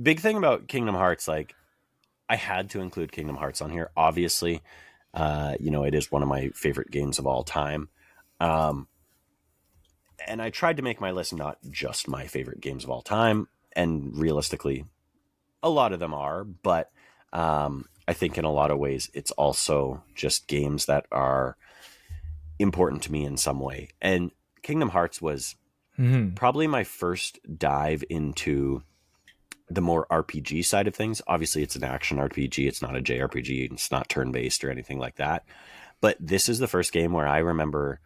[SPEAKER 2] Big thing about Kingdom Hearts, like I had to include Kingdom Hearts on here. Obviously, it is one of my favorite games of all time. And I tried to make my list not just my favorite games of all time. And realistically, a lot of them are, but I think in a lot of ways, it's also just games that are important to me in some way. And Kingdom Hearts was probably my first dive into the more RPG side of things. Obviously, it's an action RPG. It's not a JRPG. It's not turn-based or anything like that. But this is the first game where I remember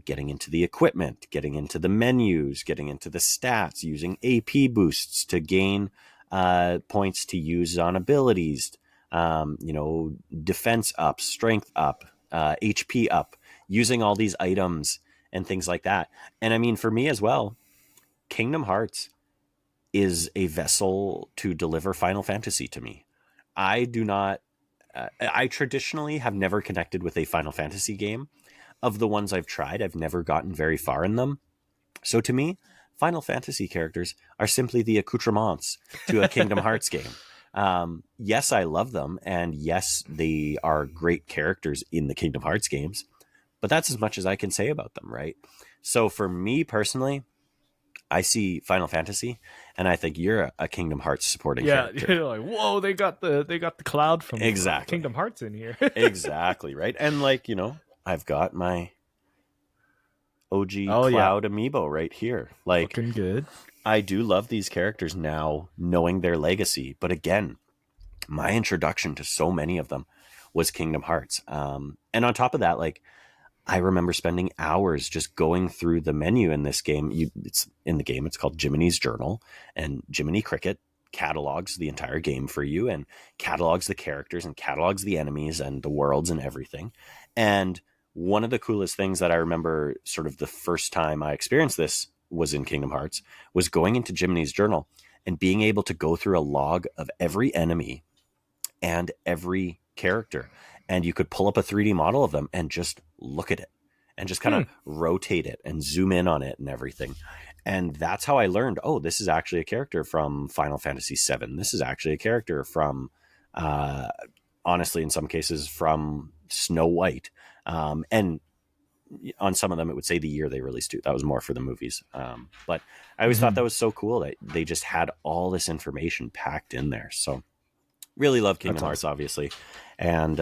[SPEAKER 2] getting into the equipment, getting into the menus, getting into the stats, using AP boosts to gain points to use on abilities, defense up, strength up, HP up, using all these items and things like that. And I mean, for me as well, Kingdom Hearts is a vessel to deliver Final Fantasy to me. I traditionally have never connected with a Final Fantasy game. Of the ones I've tried, I've never gotten very far in them. So to me, Final Fantasy characters are simply the accoutrements to a Kingdom Hearts game. Yes, I love them. And yes, they are great characters in the Kingdom Hearts games. But that's as much as I can say about them, right? So for me personally, I see Final Fantasy, and I think you're a Kingdom Hearts supporting character.
[SPEAKER 1] Yeah, you're like, whoa, they got the cloud from
[SPEAKER 2] exactly
[SPEAKER 1] Kingdom Hearts in here.
[SPEAKER 2] Exactly, right? And like, I've got my OG Cloud amiibo right here. Like,
[SPEAKER 1] looking good.
[SPEAKER 2] I do love these characters now, knowing their legacy. But again, my introduction to so many of them was Kingdom Hearts. And on top of that, like, I remember spending hours just going through the menu in this game. It's called Jiminy's Journal, and Jiminy Cricket catalogs the entire game for you and catalogs the characters and catalogs the enemies and the worlds and everything. And one of the coolest things that I remember sort of the first time I experienced this was in Kingdom Hearts, was going into Jiminy's Journal and being able to go through a log of every enemy and every character. And you could pull up a 3D model of them and just look at it and just kind of rotate it and zoom in on it and everything. And that's how I learned, this is actually a character from Final Fantasy VII. This is actually a character from, honestly, in some cases, from Snow White. And on some of them, it would say the year they released it. That was more for the movies. But I always thought that was so cool that they just had all this information packed in there. So really love Kingdom Hearts, obviously. And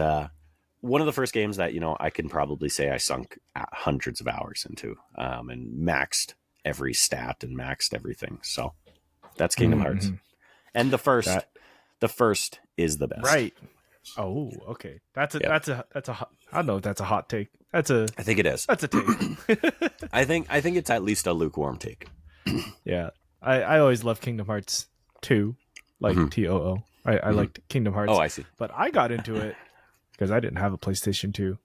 [SPEAKER 2] one of the first games that, I can probably say I sunk hundreds of hours into and maxed every stat and maxed everything. So that's Kingdom Hearts. And the first is the best.
[SPEAKER 1] Right. Oh, okay. That's a I don't know if that's a hot take. I
[SPEAKER 2] think it is.
[SPEAKER 1] That's a take.
[SPEAKER 2] I think it's at least a lukewarm take.
[SPEAKER 1] Yeah. I always love Kingdom Hearts 2, like TOO. I
[SPEAKER 2] Hmm.
[SPEAKER 1] liked Kingdom
[SPEAKER 2] Oh,
[SPEAKER 1] Hearts,
[SPEAKER 2] I see.
[SPEAKER 1] but I got into it because I didn't have a PlayStation 2.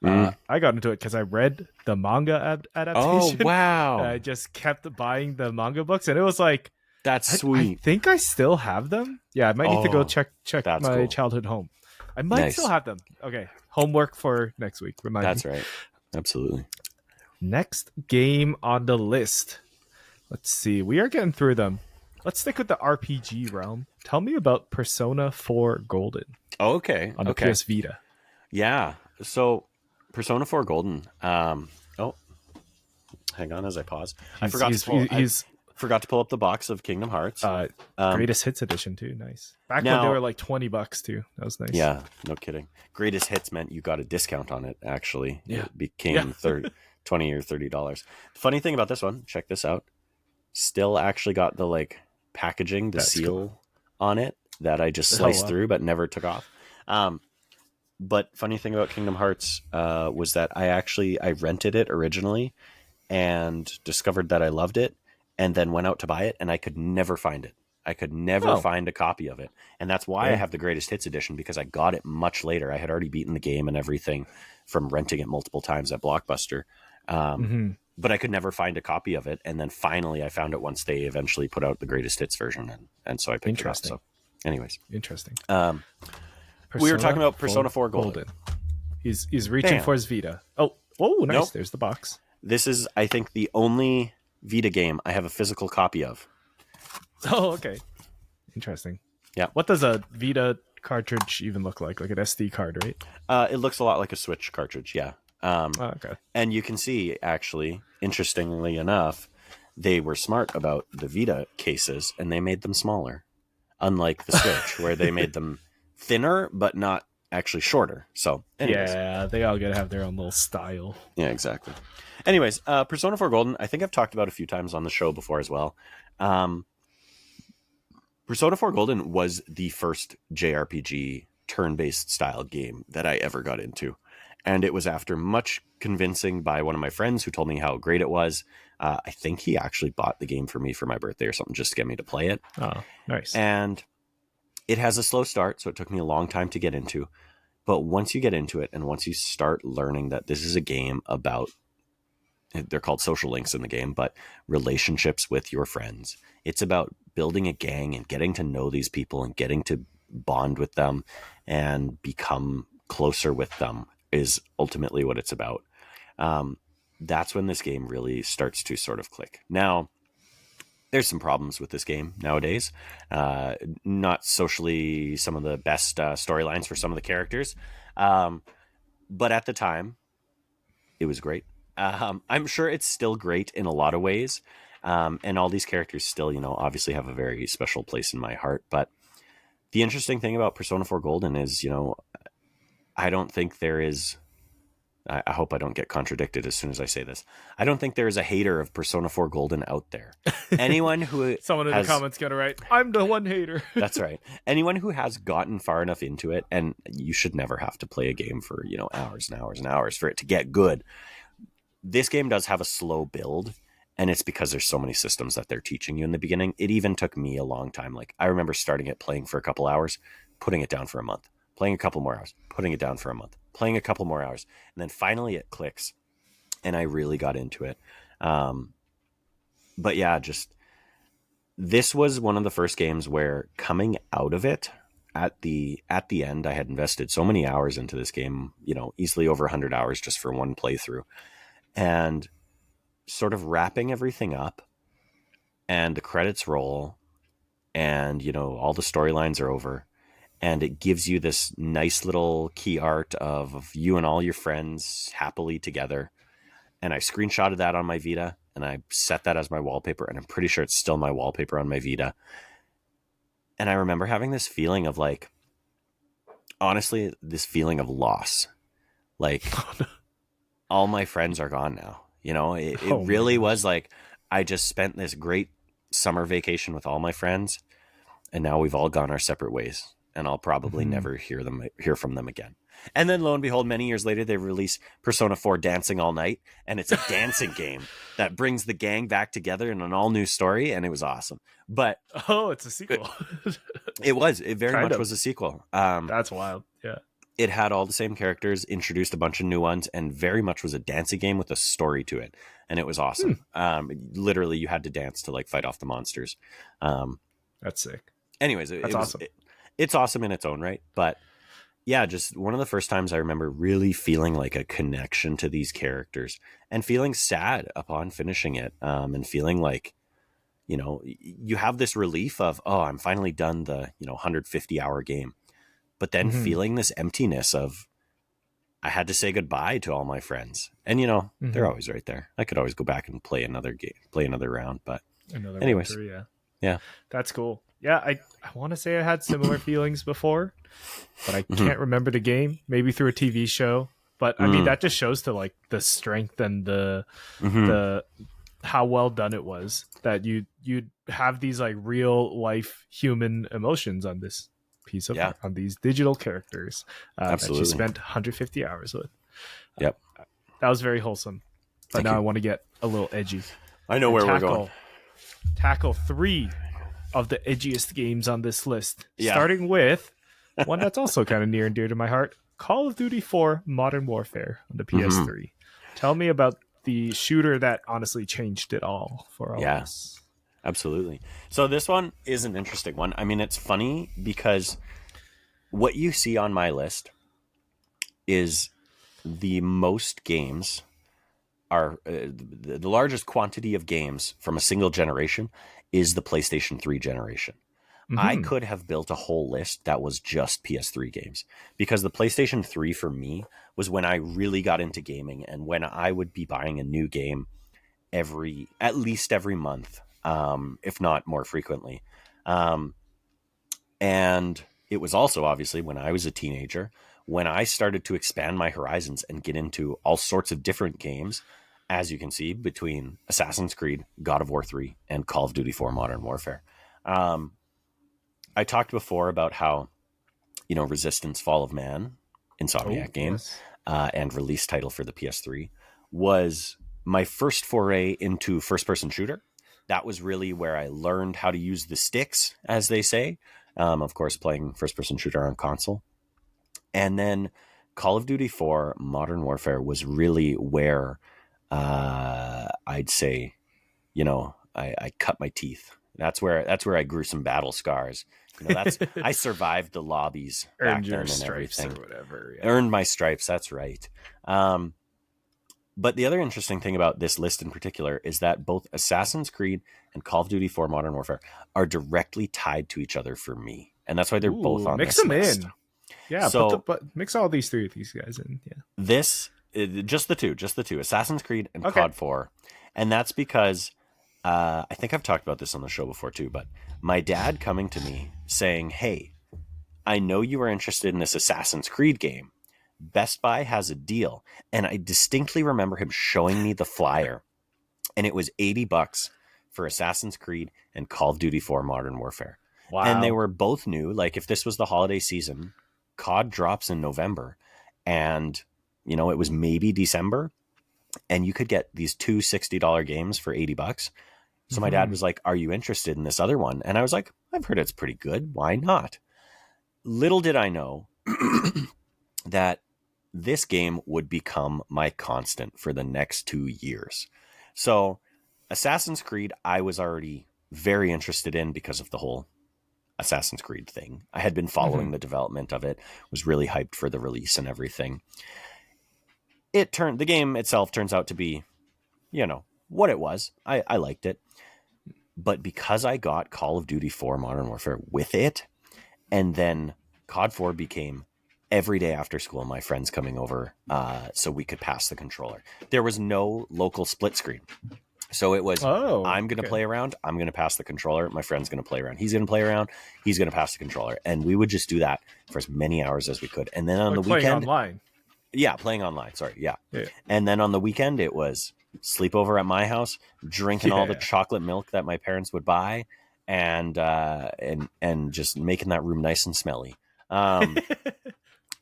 [SPEAKER 2] Mm.
[SPEAKER 1] I got into it because I read the manga
[SPEAKER 2] Oh,
[SPEAKER 1] adaptation. And I
[SPEAKER 2] wow.
[SPEAKER 1] just kept buying the manga books, and it was like,
[SPEAKER 2] That's
[SPEAKER 1] I
[SPEAKER 2] sweet.
[SPEAKER 1] think I still have them. Yeah, I might need to go
[SPEAKER 2] Oh,
[SPEAKER 1] check
[SPEAKER 2] that's
[SPEAKER 1] my
[SPEAKER 2] cool.
[SPEAKER 1] childhood home. I might still
[SPEAKER 2] Nice.
[SPEAKER 1] have them. Okay, homework for next week. Remind me.
[SPEAKER 2] That's right. Absolutely.
[SPEAKER 1] Next game on the list. Let's see. We are getting through them. Let's stick with the RPG realm. Tell me about Persona 4 Golden
[SPEAKER 2] Okay.
[SPEAKER 1] on the
[SPEAKER 2] Okay.
[SPEAKER 1] PS Vita.
[SPEAKER 2] Yeah. So Persona 4 Golden. Oh, hang on as I pause.
[SPEAKER 1] He's he's he's
[SPEAKER 2] Forgot to pull up the box of Kingdom Hearts. Um,
[SPEAKER 1] greatest hits edition too. Nice. Back when they
[SPEAKER 2] now,
[SPEAKER 1] were like $20 too. That was nice.
[SPEAKER 2] yeah, no kidding. Greatest hits meant you got a discount on it. Actually,
[SPEAKER 1] Yeah.
[SPEAKER 2] it became 20 or $30. The funny thing about this one, check this out. Still actually got the like packaging, the
[SPEAKER 1] That's
[SPEAKER 2] seal
[SPEAKER 1] cool.
[SPEAKER 2] on it that I just sliced through but never took off. But funny thing about Kingdom Hearts was that I rented it originally and discovered that I loved it, and then went out to buy it, and I could never find it. I could never find a copy of it. And that's why I have the Greatest Hits edition, because I got it much later. I had already beaten the game and everything from renting it multiple times at Blockbuster. But I could never find a copy of it. And then finally I found it once they eventually put out the Greatest Hits version. And so I picked it up. So anyways,
[SPEAKER 1] Interesting.
[SPEAKER 2] we were talking about Persona 4 Golden.
[SPEAKER 1] He's reaching for his Vita. Oh, nice.
[SPEAKER 2] Nope.
[SPEAKER 1] There's the box.
[SPEAKER 2] This is, I think, the only Vita game I have a physical copy of.
[SPEAKER 1] Oh, okay. Interesting.
[SPEAKER 2] Yeah.
[SPEAKER 1] What does a Vita cartridge even look like? Like an SD card, right?
[SPEAKER 2] It looks a lot like a Switch cartridge, yeah.
[SPEAKER 1] Okay.
[SPEAKER 2] And you can see, actually, interestingly enough, they were smart about the Vita cases, and they made them smaller. Unlike the Switch, where they made them thinner, but not actually shorter. So, anyways.
[SPEAKER 1] Yeah, they all gotta have their own little style.
[SPEAKER 2] Yeah, exactly. Anyways, Persona 4 Golden, I think I've talked about a few times on the show before as well. Persona 4 Golden was the first JRPG turn-based style game that I ever got into. And it was after much convincing by one of my friends who told me how great it was. I think he actually bought the game for me for my birthday or something just to get me to play it.
[SPEAKER 1] Oh, nice.
[SPEAKER 2] And it has a slow start, so it took me a long time to get into. But once you get into it, and once you start learning that this is a game about, they're called social links in the game, but relationships with your friends. It's about building a gang and getting to know these people and getting to bond with them and become closer with them is ultimately what it's about. That's when this game really starts to sort of click. Now, there's some problems with this game nowadays. Not socially some of the best storylines for some of the characters. But at the time, it was great. I'm sure it's still great in a lot of ways. And all these characters still, obviously have a very special place in my heart. But the interesting thing about Persona 4 Golden is, I don't think there is... I hope I don't get contradicted as soon as I say this. I don't think there is a hater of Persona 4 Golden out there. Anyone who...
[SPEAKER 1] Someone in the comments going to write, I'm the one hater.
[SPEAKER 2] That's right. Anyone who has gotten far enough into it, and you should never have to play a game for, hours and hours and hours for it to get good. This game does have a slow build, and it's because there's so many systems that they're teaching you in the beginning. It even took me a long time. Like, I remember starting it, playing for a couple hours, putting it down for a month, playing a couple more hours, putting it down for a month, playing a couple more hours, and then finally it clicks, and I really got into it. But yeah, this was one of the first games where coming out of it, at the end, I had invested so many hours into this game, easily over 100 hours just for one playthrough, and sort of wrapping everything up, and the credits roll, and all the storylines are over, and it gives you this nice little key art of you and all your friends happily together. And I screenshotted that on my Vita, and I set that as my wallpaper, and I'm pretty sure it's still my wallpaper on my Vita. And I remember having this feeling of honestly, this feeling of loss. All my friends are gone now. It really was like, I just spent this great summer vacation with all my friends, and now we've all gone our separate ways. and I'll probably never hear from them again. And then lo and behold, many years later, they release Persona 4 Dancing All Night, and it's a dancing game that brings the gang back together in an all new story, and it was awesome. But
[SPEAKER 1] it's a sequel.
[SPEAKER 2] It very much was a sequel.
[SPEAKER 1] That's wild. Yeah.
[SPEAKER 2] It had all the same characters, introduced a bunch of new ones, and very much was a dancing game with a story to it. And it was awesome. Literally, you had to dance to like fight off the monsters.
[SPEAKER 1] That's sick.
[SPEAKER 2] Anyways,
[SPEAKER 1] awesome.
[SPEAKER 2] It's awesome in its own right. But yeah, just one of the first times I remember really feeling like a connection to these characters and feeling sad upon finishing it. And feeling like, you know, you have this relief of, oh, I'm finally done the, 150-hour game. But then feeling this emptiness of, I had to say goodbye to all my friends. And, they're always right there. I could always go back and play another game, play another round. But anyways, yeah.
[SPEAKER 1] That's cool. Yeah, I want to say I had similar feelings before, but I can't remember the game. Maybe through a TV show. But, I mean, that just shows to, like, the strength and the how well done it was. That you'd have these, like, real-life human emotions on this piece of on these digital characters that you spent 150 hours with.
[SPEAKER 2] Yep.
[SPEAKER 1] That was very wholesome. But now I want to get a little edgy.
[SPEAKER 2] I know where we're going.
[SPEAKER 1] Tackle 3 of the edgiest games on this list. Starting with one that's also kind of near and dear to my heart, Call of Duty 4 Modern Warfare on the PS3. Tell me about the shooter that honestly changed it all for all of us.
[SPEAKER 2] Absolutely. So this one is an interesting one. I mean, it's funny because what you see on my list is the most games are the largest quantity of games from a single generation is the PlayStation 3 generation. I could have built a whole list that was just PS3 games because the PlayStation 3 for me was when I really got into gaming and when I would be buying a new game at least every month. If not more frequently. And it was also obviously when I was a teenager, when I started to expand my horizons and get into all sorts of different games, as you can see, between Assassin's Creed, God of War 3, and Call of Duty 4 Modern Warfare. I talked before about how, Resistance Fall of Man, Insomniac game, and release title for the PS3, was my first foray into first-person shooter. That was really where I learned how to use the sticks, as they say. Of course, playing first-person shooter on console. And then Call of Duty 4 Modern Warfare was really where I'd say, I cut my teeth. That's where I grew some battle scars. I survived the lobbies back then and everything.
[SPEAKER 1] Or whatever.
[SPEAKER 2] Yeah. Earned my stripes. That's right. But the other interesting thing about this list in particular is that both Assassin's Creed and Call of Duty 4 Modern Warfare are directly tied to each other for me. And that's why they're both on this list. Mix them in.
[SPEAKER 1] Yeah, so, but mix all these guys in. Yeah.
[SPEAKER 2] Just the two, Assassin's Creed and COD 4. And that's because I think I've talked about this on the show before too, but my dad coming to me saying, "Hey, I know you are interested in this Assassin's Creed game. Best Buy has a deal." And I distinctly remember him showing me the flyer, and it was $80 for Assassin's Creed and Call of Duty 4 Modern Warfare. Wow. And they were both new. Like if this was the holiday season, COD drops in November, and it was maybe December, and you could get these two $60 games for $80. So my dad was like, "Are you interested in this other one?" And I was like, "I've heard it's pretty good. Why not?" Little did I know that this game would become my constant for the next 2 years. So Assassin's Creed, I was already very interested in because of the whole Assassin's Creed thing. I had been following the development of it, was really hyped for the release and everything. The game itself turns out to be, what it was. I liked it. But because I got Call of Duty 4 Modern Warfare with it, and then COD 4 became every day after school, my friends coming over so we could pass the controller. There was no local split screen. So it was, I'm going to play around. I'm going to pass the controller. My friend's going to play around. He's going to play around. He's going to pass the controller. And we would just do that for as many hours as we could. And then on the weekend.
[SPEAKER 1] Playing online.
[SPEAKER 2] Yeah, playing online. Sorry. Yeah. And then on the weekend, it was sleepover at my house, drinking all the chocolate milk that my parents would buy, and just making that room nice and smelly.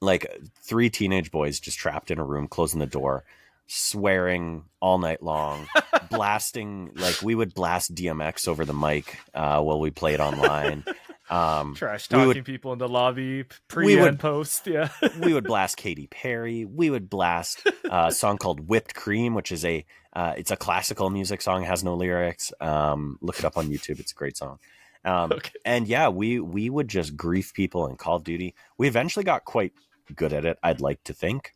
[SPEAKER 2] Like 3 teenage boys just trapped in a room, closing the door, swearing all night long, blasting, like we would blast DMX over the mic while we played online.
[SPEAKER 1] Trash talking people in the lobby, and post. Yeah.
[SPEAKER 2] We would blast Katy Perry. We would blast a song called Whipped Cream, which is it's a classical music song, has no lyrics. Look it up on YouTube. It's a great song. Okay. And yeah, we would just grief people in Call of Duty. We eventually got quite good at it, I'd like to think.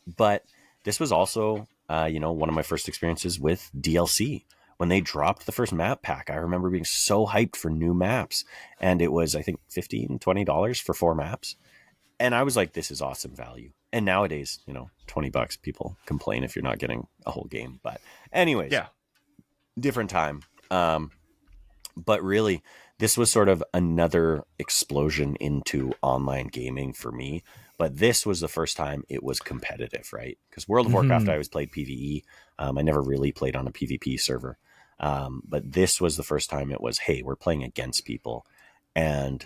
[SPEAKER 2] But this was also, one of my first experiences with DLC. When they dropped the first map pack, I remember being so hyped for new maps. And it was, I think, $15, $20 for 4 maps. And I was like, this is awesome value. And nowadays, $20, people complain if you're not getting a whole game. But anyways,
[SPEAKER 1] yeah,
[SPEAKER 2] different time. But really, this was sort of another explosion into online gaming for me. But this was the first time it was competitive, right? Because World of Warcraft, I always played PvE. I never really played on a PvP server. But this was the first time it was, hey, we're playing against people. And,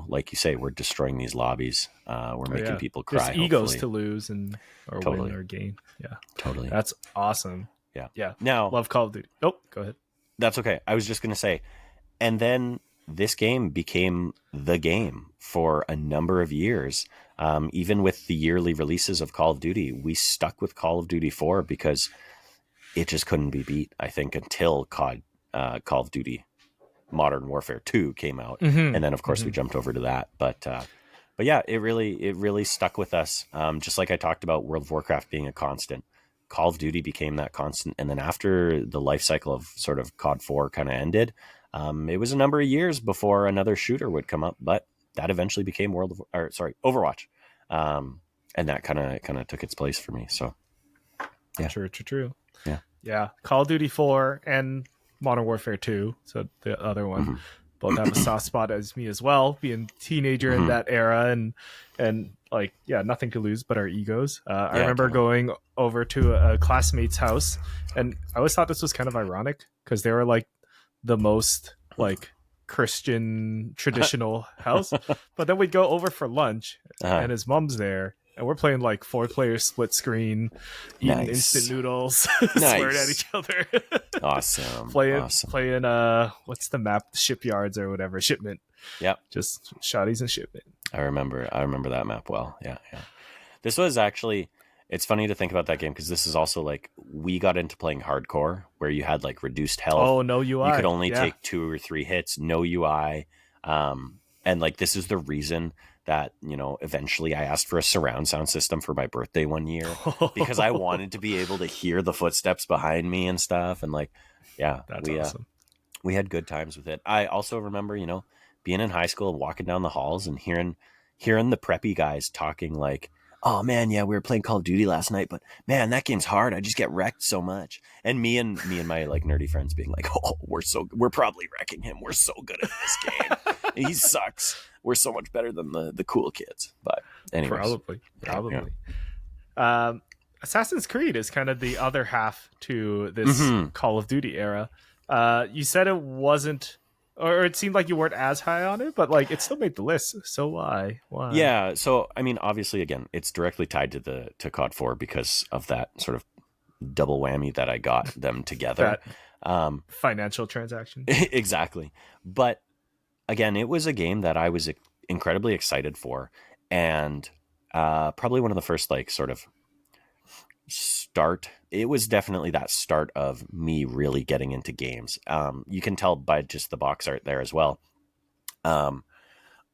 [SPEAKER 2] like you say, we're destroying these lobbies. We're making people cry.
[SPEAKER 1] There's egos to lose or
[SPEAKER 2] totally.
[SPEAKER 1] win or gain. Yeah.
[SPEAKER 2] Totally.
[SPEAKER 1] That's awesome.
[SPEAKER 2] Yeah.
[SPEAKER 1] Yeah.
[SPEAKER 2] Now,
[SPEAKER 1] love Call of Duty. Oh, go ahead.
[SPEAKER 2] That's okay. I was just going to say, and then this game became the game for a number of years. Even with the yearly releases of Call of Duty, we stuck with Call of Duty 4 because it just couldn't be beat, I think, until Call of Duty Modern Warfare 2 came out. And then, of course, we jumped over to that. But yeah, it really stuck with us. Just like I talked about World of Warcraft being a constant, Call of Duty became that constant. And then after the life cycle of sort of COD 4 kind of ended, it was a number of years before another shooter would come up, but that eventually became Overwatch. And that kind of took its place for me. So yeah.
[SPEAKER 1] True.
[SPEAKER 2] Yeah.
[SPEAKER 1] Yeah. Call of Duty 4 and Modern Warfare 2. So the other one both have a soft spot as me as well, being a teenager in that era and like, yeah, nothing to lose but our egos. I remember going over to a classmate's house, and I always thought this was kind of ironic because they were like the most like Christian traditional house, but then we'd go over for lunch and his mom's there and we're playing like 4-player split screen, eating instant noodles, swearing at each other.
[SPEAKER 2] Awesome.
[SPEAKER 1] playing what's the map, Shipyards or whatever, Shipment.
[SPEAKER 2] Yep.
[SPEAKER 1] Just shotties and Shipment.
[SPEAKER 2] I remember that map well. Yeah. This was actually, it's funny to think about that game because this is also like we got into playing hardcore where you had like reduced health.
[SPEAKER 1] Oh, no UI.
[SPEAKER 2] You could only take 2 or 3 hits, no UI. And like this is the reason that, eventually I asked for a surround sound system for my birthday one year because I wanted to be able to hear the footsteps behind me and stuff. And like, yeah,
[SPEAKER 1] that's awesome.
[SPEAKER 2] We had good times with it. I also remember, being in high school and walking down the halls and hearing the preppy guys talking like, oh man, yeah, we were playing Call of Duty last night, but man, that game's hard. I just get wrecked so much. And me and my like nerdy friends being like, oh, we're probably wrecking him. We're so good at this game. He sucks. We're so much better than the cool kids. But anyways.
[SPEAKER 1] Probably. Yeah. Assassin's Creed is kind of the other half to this Call of Duty era. You said it wasn't, or it seemed like you weren't as high on it, but like it still made the list. So why?
[SPEAKER 2] Yeah. So I mean, obviously, again, it's directly tied to COD 4 because of that sort of double whammy that I got them together.
[SPEAKER 1] Financial transaction.
[SPEAKER 2] Exactly. But again, it was a game that I was incredibly excited for, and probably one of the first like sort of start. It was definitely that start of me really getting into games. You can tell by just the box art there as well.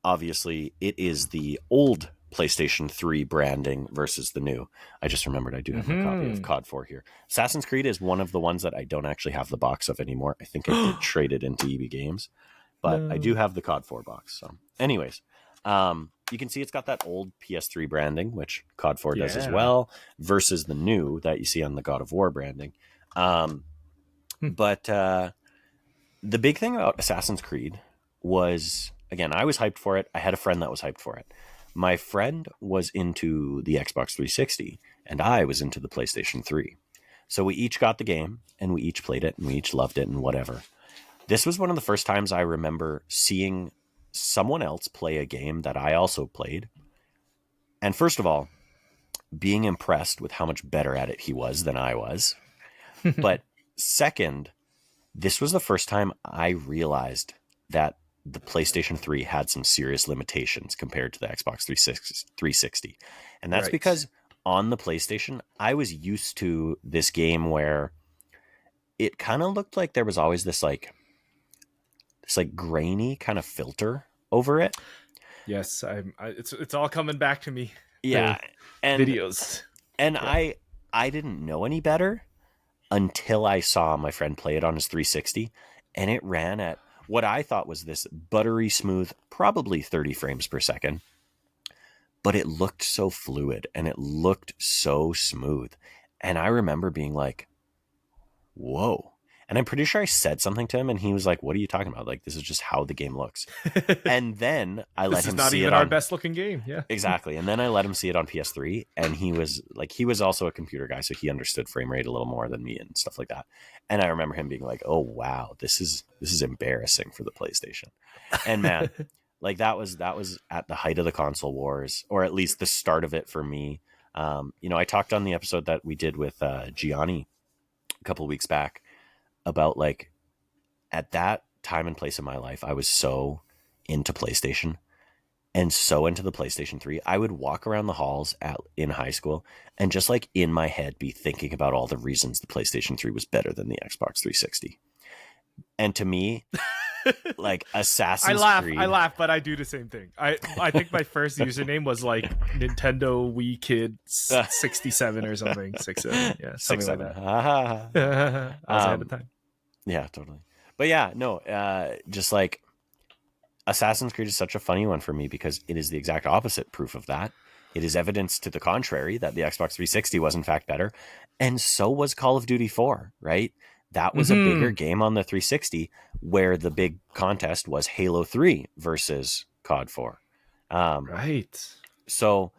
[SPEAKER 2] Obviously, it is the old PlayStation 3 branding versus the new. I just remembered I do have a copy of COD 4 here. Assassin's Creed is one of the ones that I don't actually have the box of anymore. I think I did trade it into EB Games, but I do have the COD 4 box. So anyways, you can see it's got that old PS3 branding, which COD 4 does as well, versus the new that you see on the God of War branding. But the big thing about Assassin's Creed was, again, I was hyped for it. I had a friend that was hyped for it. My friend was into the Xbox 360, and I was into the PlayStation 3. So we each got the game, and we each played it, and we each loved it, and whatever. This was one of the first times I remember seeing someone else play a game that I also played. And first of all, being impressed with how much better at it he was than I was. But second, this was the first time I realized that the PlayStation 3 had some serious limitations compared to the Xbox 360. And that's because on the PlayStation, I was used to this game where it kind of looked like there was always this like grainy kind of filter over it.
[SPEAKER 1] Yes, it's all coming back to me.
[SPEAKER 2] Yeah, and
[SPEAKER 1] videos.
[SPEAKER 2] And yeah. I didn't know any better until I saw my friend play it on his 360, and it ran at what I thought was this buttery smooth, probably 30 frames per second. But it looked so fluid and it looked so smooth. And I remember being like, whoa. And I'm pretty sure I said something to him and he was like, what are you talking about? Like, this is just how the game looks. And then I let him see it. This is not even
[SPEAKER 1] our best looking game. Yeah,
[SPEAKER 2] exactly. And then I let him see it on PS3 and he was also a computer guy. So he understood frame rate a little more than me and stuff like that. And I remember him being like, oh, wow, this is embarrassing for the PlayStation. And man, like that was at the height of the console wars, or at least the start of it for me. I talked on the episode that we did with Gianni a couple of weeks back about like at that time and place in my life, I was so into PlayStation and so into the PlayStation 3. I would walk around the halls in high school and just like in my head be thinking about all the reasons the PlayStation 3 was better than the Xbox 360. And to me, like Assassin's Creed.
[SPEAKER 1] I laugh, but I do the same thing. I think my first username was like Nintendo Wii Kid 67 or something. 67. Yeah, something
[SPEAKER 2] 67.
[SPEAKER 1] like that. I was ahead of time.
[SPEAKER 2] Yeah, totally. But yeah, no, just like Assassin's Creed is such a funny one for me because it is the exact opposite proof of that. It is evidence to the contrary that the Xbox 360 was in fact better. And so was Call of Duty 4, right? That was a bigger game on the 360 where the big contest was Halo 3 versus COD 4.
[SPEAKER 1] Right.
[SPEAKER 2] So,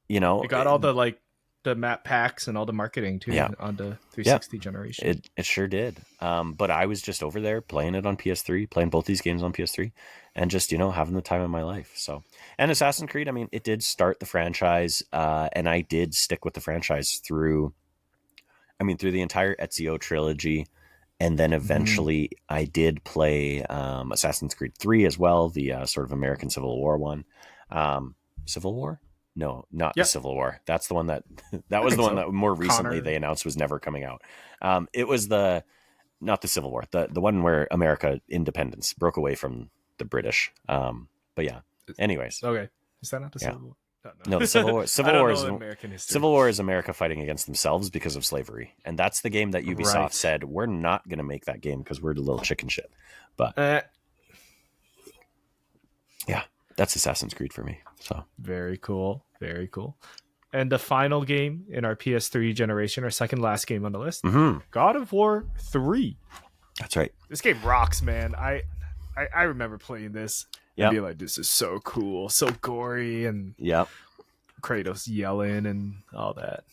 [SPEAKER 1] it got all the map packs and all the marketing too on the 360 generation.
[SPEAKER 2] It sure did. But I was just over there playing it on PS3, playing both these games on PS3 and just, having the time of my life. So, and Assassin's Creed, I mean, it did start the franchise and I did stick with the franchise through the entire Ezio trilogy. And then eventually I did play Assassin's Creed 3 as well, the sort of American Civil War one. Civil War? No, not the Civil War. That's the one that was the one that more recently they announced was never coming out. It was not the Civil War, the one where America independence broke away from the British. But yeah, anyways.
[SPEAKER 1] Okay. Is that not the Civil War?
[SPEAKER 2] No, the Civil War. Civil War is America fighting against themselves because of slavery, and that's the game that Ubisoft said we're not going to make that game because we're the little chicken shit. But yeah, that's Assassin's Creed for me. So
[SPEAKER 1] very cool, very cool. And the final game in our PS3 generation, our second last game on the list, God of War 3.
[SPEAKER 2] That's right.
[SPEAKER 1] This game rocks, man. I remember playing this. And be like, this is so cool, so gory, and Kratos yelling and all that.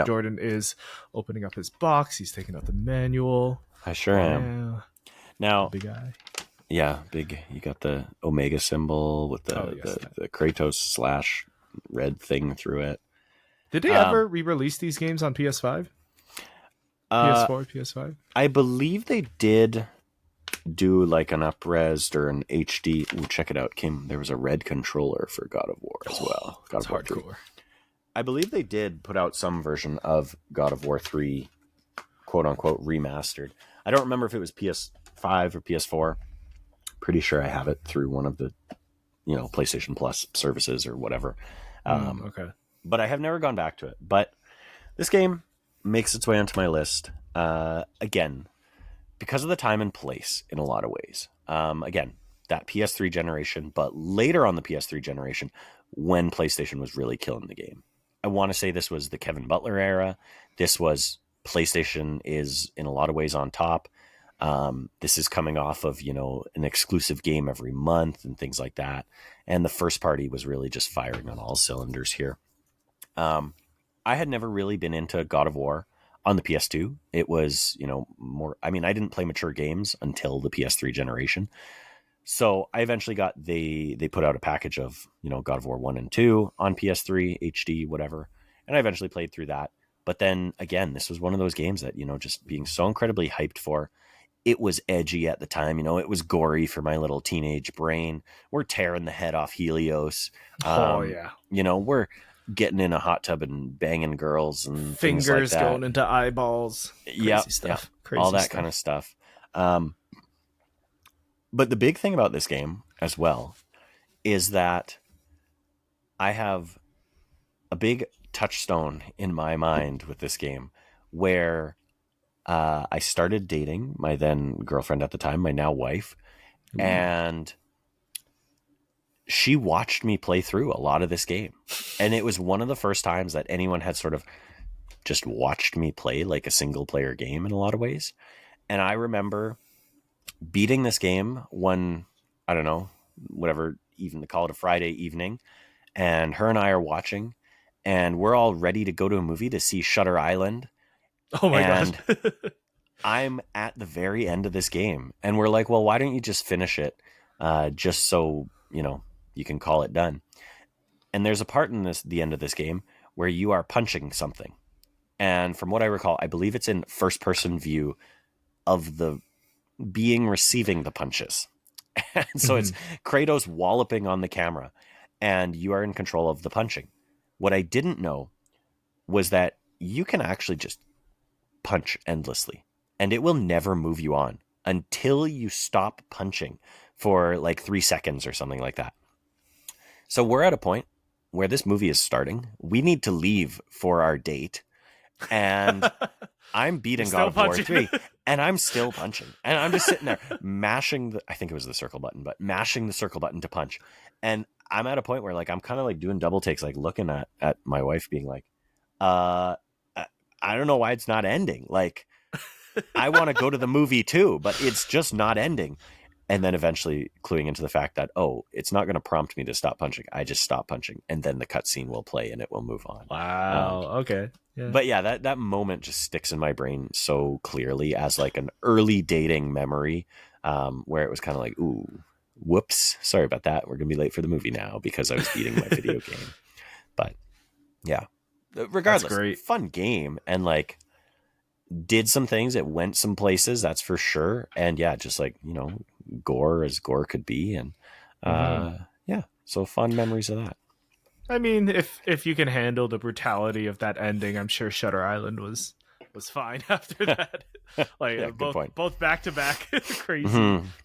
[SPEAKER 1] Jordan is opening up his box. He's taking out the manual.
[SPEAKER 2] I sure am. Now,
[SPEAKER 1] big eye.
[SPEAKER 2] Yeah, big. You got the Omega symbol with the Kratos / red thing through it.
[SPEAKER 1] Did they ever re-release these games on PS5? PS4, PS5?
[SPEAKER 2] I believe they did do like an up-resed or an HD. Ooh, check it out. There was a red controller for God of War as well. God of War 3. Hardcore. I believe they did put out some version of God of War 3, quote unquote, remastered. I don't remember if it was PS5 or PS4. Pretty sure I have it through one of the, PlayStation Plus services or whatever.
[SPEAKER 1] Okay.
[SPEAKER 2] But I have never gone back to it. But this game makes its way onto my list. Again, because of the time and place in a lot of ways. Again, that PS3 generation, but later on the PS3 generation, when PlayStation was really killing the game. I want to say this was the Kevin Butler era. This was PlayStation is in a lot of ways on top. This is coming off of, an exclusive game every month and things like that. And the first party was really just firing on all cylinders here. I had never really been into God of War. On the PS2, it was, more, I mean, I didn't play mature games until the PS3 generation. So I eventually they put out a package of, God of War 1 and 2 on PS3, HD, whatever. And I eventually played through that. But then again, this was one of those games that, just being so incredibly hyped for. It was edgy at the time, it was gory for my little teenage brain. We're tearing the head off Helios.
[SPEAKER 1] Oh yeah.
[SPEAKER 2] We're getting in a hot tub and banging girls and things like
[SPEAKER 1] Fingers
[SPEAKER 2] that.
[SPEAKER 1] going into eyeballs. Crazy stuff. Crazy
[SPEAKER 2] all that
[SPEAKER 1] stuff.
[SPEAKER 2] kind of stuff. But the big thing about this game as well is that I have a big touchstone in my mind with this game where I started dating my then girlfriend at the time, my now wife, and she watched me play through a lot of this game. And it was one of the first times that anyone had sort of just watched me play like a single player game in a lot of ways. And I remember beating this game one, I don't know, whatever, even to call it a Friday evening. And her and I are watching, and we're all ready to go to a movie to see Shutter Island.
[SPEAKER 1] Oh my gosh.
[SPEAKER 2] I'm at the very end of this game, and we're like, well, why don't you just finish it just so, you can call it done. And there's a part in the end of this game where you are punching something. And from what I recall, I believe it's in first person view of the being receiving the punches. And so it's Kratos walloping on the camera, and you are in control of the punching. What I didn't know was that you can actually just punch endlessly, and it will never move you on until you stop punching for like 3 seconds or something like that. So we're at a point where this movie is starting. We need to leave for our date, and I'm beating God of War 3, and I'm still punching. And I'm just sitting there mashing I think it was the circle button, but mashing the circle button to punch. And I'm at a point where like I'm kind of like doing double takes, like looking at my wife being like, I don't know why it's not ending. Like, I want to go to the movie too, but it's just not ending. And then eventually cluing into the fact that, oh, it's not going to prompt me to stop punching. I just stop punching, and then the cutscene will play and it will move on.
[SPEAKER 1] Wow. Okay. Yeah.
[SPEAKER 2] But yeah, that moment just sticks in my brain so clearly as like an early dating memory, where it was kind of like, ooh, whoops, sorry about that. We're going to be late for the movie now because I was beating my video game. But yeah, regardless, great. Fun game, and like did some things. It went some places, that's for sure. And yeah, just like, gore as gore could be. And yeah, so fun memories of that.
[SPEAKER 1] I mean, if you can handle the brutality of that ending, I'm sure Shutter Island was fine after that. Like yeah, both back to back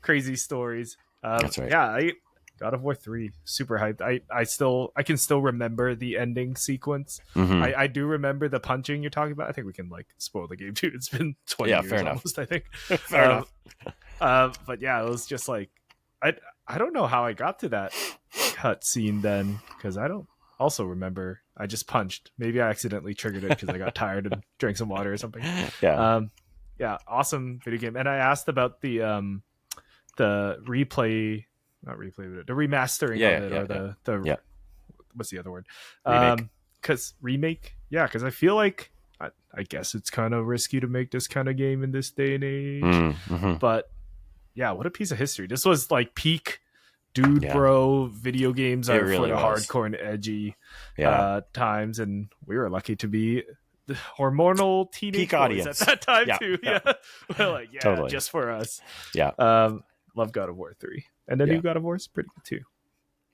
[SPEAKER 1] crazy stories.
[SPEAKER 2] That's right.
[SPEAKER 1] Yeah, God of War 3, super hyped. I can still remember the ending sequence. I do remember the punching you're talking about. I think we can like spoil the game too. It's been 20 years
[SPEAKER 2] fair
[SPEAKER 1] almost, I think.
[SPEAKER 2] Fair enough.
[SPEAKER 1] But yeah, it was just like I don't know how I got to that cut scene then, because I don't also remember. I just punched. Maybe I accidentally triggered it because I got tired and drank some water or something.
[SPEAKER 2] Yeah.
[SPEAKER 1] Yeah, awesome video game. And I asked about the replay. Not replay, but the remastering of it, or the what's the other word? Remake. Yeah, because I feel like I guess it's kind of risky to make this kind of game in this day and age. But yeah, what a piece of history! This was like peak bro video games are really for the hardcore and edgy times, and we were lucky to be the hormonal teenage
[SPEAKER 2] peak audience
[SPEAKER 1] at that time too. Yeah. We're like,
[SPEAKER 2] totally.
[SPEAKER 1] Just for us.
[SPEAKER 2] Yeah.
[SPEAKER 1] Love God of War 3. And the new God of War is pretty good too.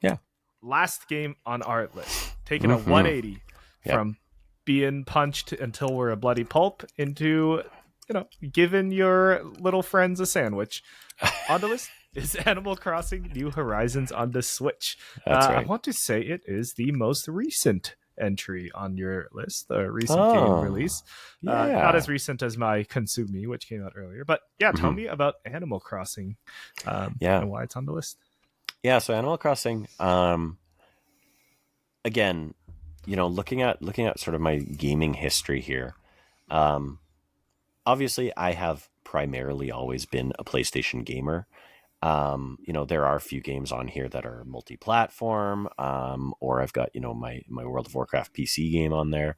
[SPEAKER 2] Yeah.
[SPEAKER 1] Last game on our list, taking a 180 from being punched until we're a bloody pulp into, giving your little friends a sandwich. On the list is Animal Crossing New Horizons on the Switch.
[SPEAKER 2] That's right.
[SPEAKER 1] I want to say it is the most recent entry on your list, the recent game release. Not as recent as my Consumi, which came out earlier. But yeah, tell me about Animal Crossing and why it's on the list.
[SPEAKER 2] Yeah, so Animal Crossing, again, looking at sort of my gaming history here, obviously I have primarily always been a PlayStation gamer. There are a few games on here that are multi-platform, or I've got, my World of Warcraft PC game on there.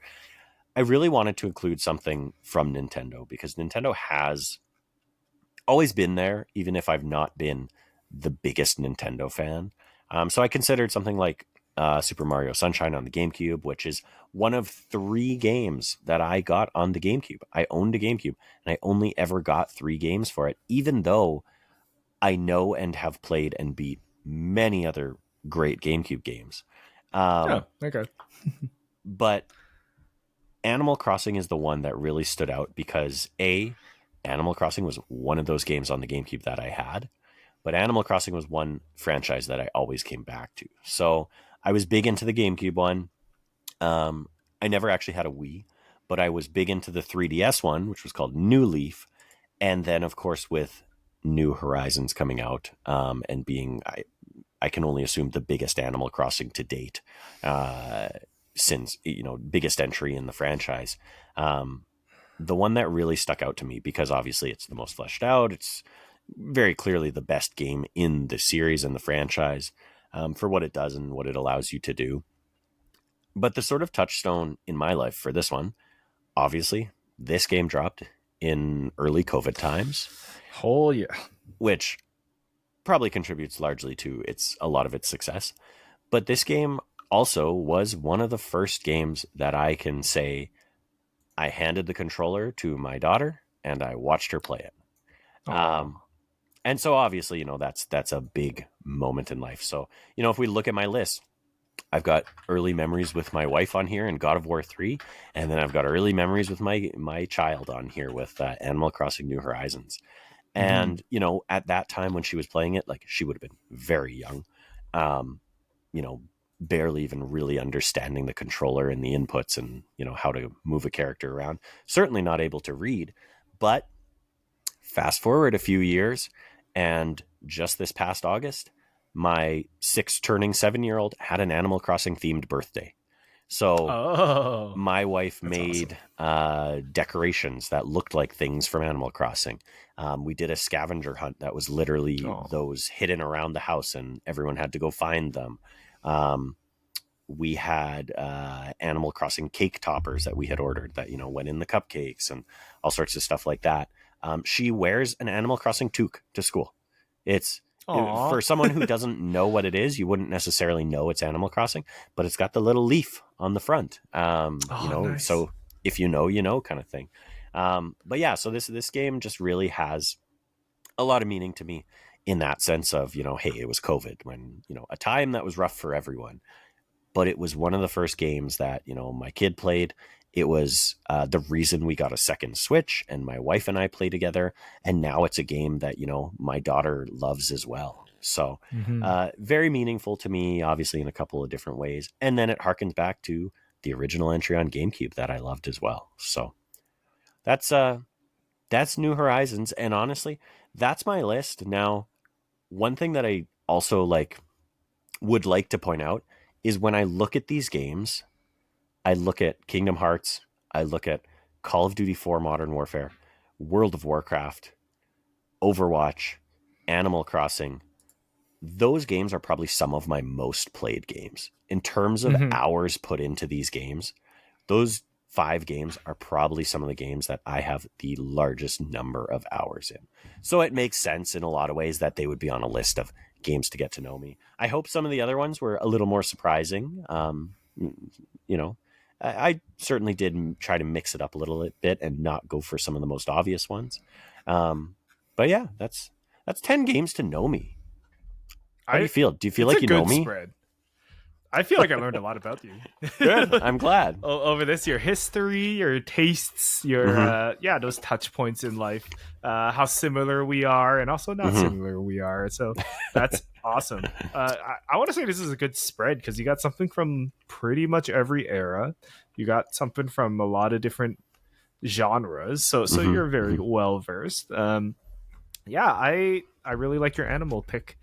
[SPEAKER 2] I really wanted to include something from Nintendo because Nintendo has always been there, even if I've not been the biggest Nintendo fan. So I considered something like Super Mario Sunshine on the GameCube, which is one of 3 games that I got on the GameCube. I owned a GameCube, and I only ever got 3 games for it, even though I know and have played and beat many other great GameCube games.
[SPEAKER 1] Oh, okay.
[SPEAKER 2] But Animal Crossing is the one that really stood out because Animal Crossing was one of those games on the GameCube that I had, but Animal Crossing was one franchise that I always came back to. So I was big into the GameCube one. I never actually had a Wii, but I was big into the 3DS one, which was called New Leaf. And then, of course, with New Horizons coming out and being, I can only assume, the biggest Animal Crossing to date, since, biggest entry in the franchise. The one that really stuck out to me, because obviously it's the most fleshed out, it's very clearly the best game in the series and the franchise, for what it does and what it allows you to do. But the sort of touchstone in my life for this one, obviously, this game dropped in early COVID times.
[SPEAKER 1] Oh, yeah.
[SPEAKER 2] Which probably contributes largely to a lot of its success. But this game also was one of the first games that I can say I handed the controller to my daughter and I watched her play it. And so obviously, that's a big moment in life. So, if we look at my list, I've got early memories with my wife on here in God of War 3, and then I've got early memories with my child on here with Animal Crossing New Horizons. And, at that time when she was playing it, like, she would have been very young, barely even really understanding the controller and the inputs and, how to move a character around. Certainly not able to read. But fast forward a few years, and just this past August, my 6 turning 7-year-old had an Animal Crossing themed birthday. So my wife made decorations that looked like things from Animal Crossing. We did a scavenger hunt that was literally those hidden around the house, and everyone had to go find them. We had Animal Crossing cake toppers that we had ordered that, went in the cupcakes and all sorts of stuff like that. She wears an Animal Crossing toque to school. For someone who doesn't know what it is, you wouldn't necessarily know it's Animal Crossing, but it's got the little leaf on the front. Nice. So if you know, kind of thing. But yeah, so this game just really has a lot of meaning to me in that sense of, hey, it was COVID, when, a time that was rough for everyone. But it was one of the first games that, my kid played. It was the reason we got a second Switch, and my wife and I play together. And now it's a game that, my daughter loves as well. So very meaningful to me, obviously, in a couple of different ways. And then it harkens back to the original entry on GameCube that I loved as well. So that's New Horizons. And honestly, that's my list. Now, one thing that I also would like to point out is when I look at these games, I look at Kingdom Hearts, I look at Call of Duty 4 Modern Warfare, World of Warcraft, Overwatch, Animal Crossing. Those games are probably some of my most played games. In terms of hours put into these games, those 5 games are probably some of the games that I have the largest number of hours in. So it makes sense in a lot of ways that they would be on a list of games to get to know me. I hope some of the other ones were a little more surprising. I certainly did try to mix it up a little bit and not go for some of the most obvious ones. But yeah, that's 10 games to know me. How do you feel? Do you feel like you know me?
[SPEAKER 1] Spread. I feel like I learned a lot about you.
[SPEAKER 2] Good. I'm glad.
[SPEAKER 1] Over this, your history, your tastes, your those touch points in life, how similar we are and also not similar we are. So that's awesome. I want to say this is a good spread because you got something from pretty much every era. You got something from a lot of different genres. So you're very well versed. I really like your animal pick.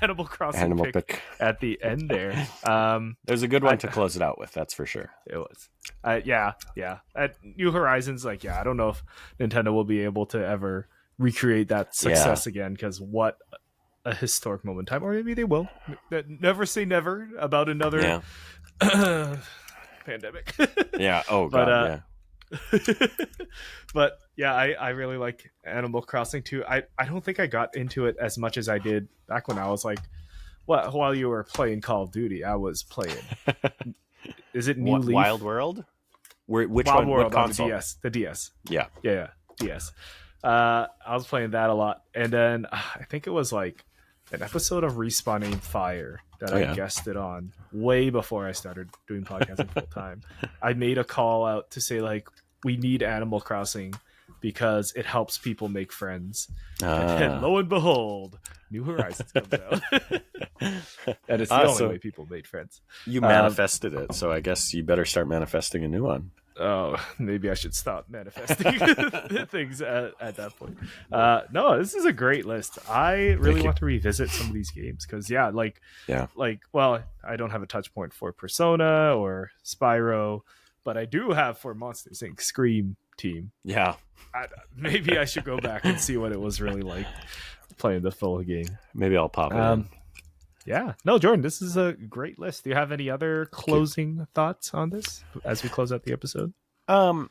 [SPEAKER 1] Animal Crossing pick at the end there.
[SPEAKER 2] There's a good one to close it out with, that's for sure.
[SPEAKER 1] It was. Yeah. At New Horizons, I don't know if Nintendo will be able to ever recreate that success again, because what a historic moment in time. Or maybe they will. Never say never about another pandemic.
[SPEAKER 2] Yeah. Oh
[SPEAKER 1] but
[SPEAKER 2] God.
[SPEAKER 1] but yeah, I really like Animal Crossing too. I don't think I got into it as much as I did back when I was like, what, while you were playing Call of Duty, I was playing.
[SPEAKER 2] Yeah.
[SPEAKER 1] Is it New
[SPEAKER 2] What, Wild
[SPEAKER 1] Leaf?
[SPEAKER 2] World? Which
[SPEAKER 1] Wild
[SPEAKER 2] one? What
[SPEAKER 1] World on the
[SPEAKER 2] console?
[SPEAKER 1] DS. The DS.
[SPEAKER 2] Yeah.
[SPEAKER 1] Yeah, DS. I was playing that a lot, and then I think it was like an episode of Respawn Aim Fire that
[SPEAKER 2] Oh
[SPEAKER 1] I
[SPEAKER 2] yeah.
[SPEAKER 1] guested on way before I started doing podcasting full time. I made a call out to say like we need Animal Crossing because it helps people make friends, and then lo and behold, New Horizons comes out, and it's the only
[SPEAKER 2] So
[SPEAKER 1] way people made friends.
[SPEAKER 2] you manifested it, so I guess you better start manifesting a new one.
[SPEAKER 1] Oh, maybe I should stop manifesting things at that point. No, this is a great list. I really want to revisit some of these games because, yeah, well, I don't have a touch point for Persona or Spyro, but I do have for Monsters Inc. Scream Team.
[SPEAKER 2] Yeah.
[SPEAKER 1] Maybe I should go back and see what it was really like playing the full game.
[SPEAKER 2] Maybe I'll pop it in.
[SPEAKER 1] Yeah. No, Jordan, this is a great list. Do you have any other closing thoughts on this as we close out the episode?
[SPEAKER 2] No,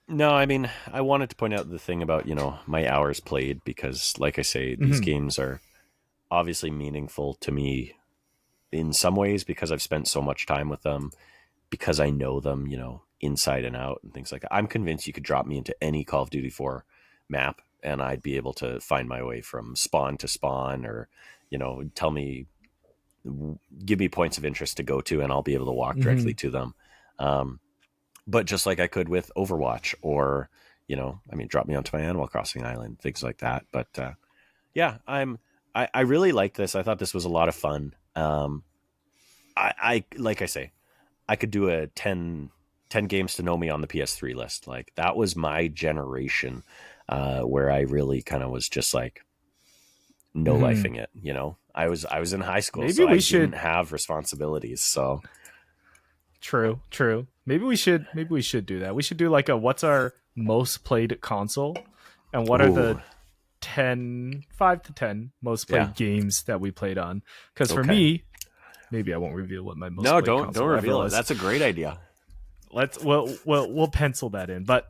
[SPEAKER 2] I mean, I wanted to point out the thing about, my hours played because, like I say, these games are obviously meaningful to me in some ways because I've spent so much time with them, because I know them, inside and out and things like that. I'm convinced you could drop me into any Call of Duty 4 map and I'd be able to find my way from spawn to spawn, or, give me points of interest to go to and I'll be able to walk directly to them. But just like I could with Overwatch, or, drop me onto my Animal Crossing island, things like that. But yeah, I really like this. I thought this was a lot of fun. I like I say, I could do a 10 games to know me on the PS3 list. Like that was my generation, where I really kind of was just like lifing it. I was in high school,
[SPEAKER 1] Maybe
[SPEAKER 2] so
[SPEAKER 1] we
[SPEAKER 2] I
[SPEAKER 1] should
[SPEAKER 2] didn't have responsibilities. So
[SPEAKER 1] True. Maybe we should do that. We should do like a what's our most played console, and what are the 5 to 10 most played games that we played on. Because for me, maybe I won't reveal what my most played
[SPEAKER 2] don't
[SPEAKER 1] console
[SPEAKER 2] reveal
[SPEAKER 1] ever
[SPEAKER 2] it.
[SPEAKER 1] was.
[SPEAKER 2] That's a great idea.
[SPEAKER 1] We'll pencil that in. But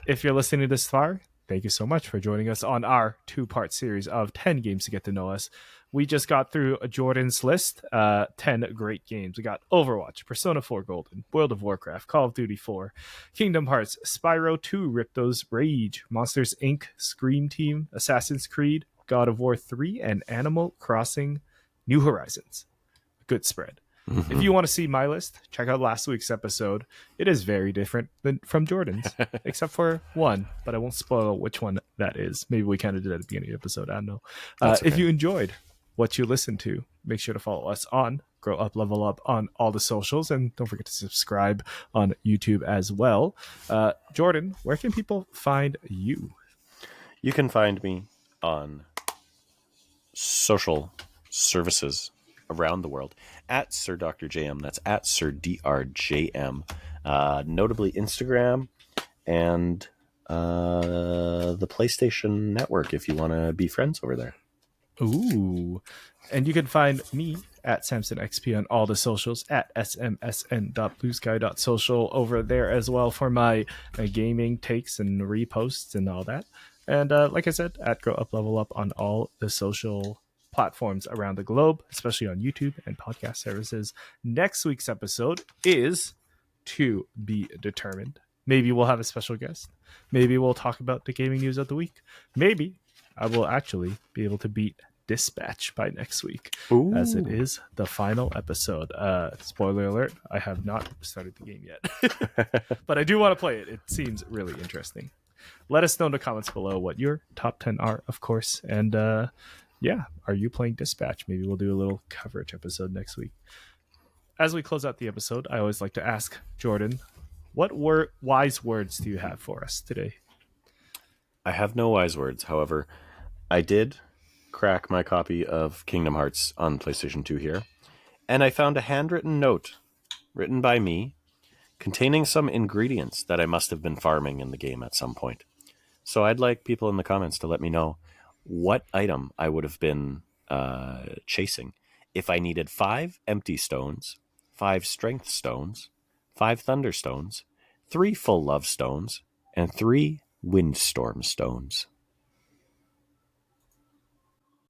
[SPEAKER 1] if you're listening this far, thank you so much for joining us on our 2-part series of 10 games to get to know us. We just got through Jordan's list, 10 great games. We got Overwatch, Persona 4 Golden, World of Warcraft, Call of Duty 4, Kingdom Hearts, Spyro 2, Ripto's Rage, Monsters Inc., Scream Team, Assassin's Creed, God of War 3, and Animal Crossing New Horizons. Good spread. If you want to see my list, check out last week's episode. It is very different from Jordan's, except for one, but I won't spoil which one that is. Maybe we kind of did at the beginning of the episode. I don't know. Okay. If you enjoyed what you listened to, make sure to follow us on Grow Up Level Up on all the socials, and don't forget to subscribe on YouTube as well. Jordan, where can people find you?
[SPEAKER 2] You can find me on social services around the world at Sir Dr. JM. That's at Sir DRJM. Notably Instagram and the PlayStation Network if you want to be friends over there.
[SPEAKER 1] Ooh. And you can find me at SamsonXP on all the socials, at smsn.bluesky.social over there as well for my gaming takes and reposts and all that. And like I said, at Grow Up Level Up on all the social platforms around the globe, especially on YouTube and podcast services. Next week's episode is to be determined. Maybe we'll have a special guest. Maybe we'll talk about the gaming news of the week. Maybe I will actually be able to beat Dispatch by next week. Ooh. As it is the final episode. Spoiler alert, I have not started the game yet. But I do want to play it. It seems really interesting. Let us know in the comments below what your top 10 are, of course. And are you playing Dispatch? Maybe we'll do a little coverage episode next week. As we close out the episode, I always like to ask Jordan, what wise words do you have for us today?
[SPEAKER 2] I have no wise words. However, I did crack my copy of Kingdom Hearts on PlayStation 2 here, and I found a handwritten note written by me containing some ingredients that I must have been farming in the game at some point. So I'd like people in the comments to let me know what item I would have been chasing if I needed 5 empty stones, 5 strength stones, 5 thunderstones, 3 full love stones, and 3 windstorm stones.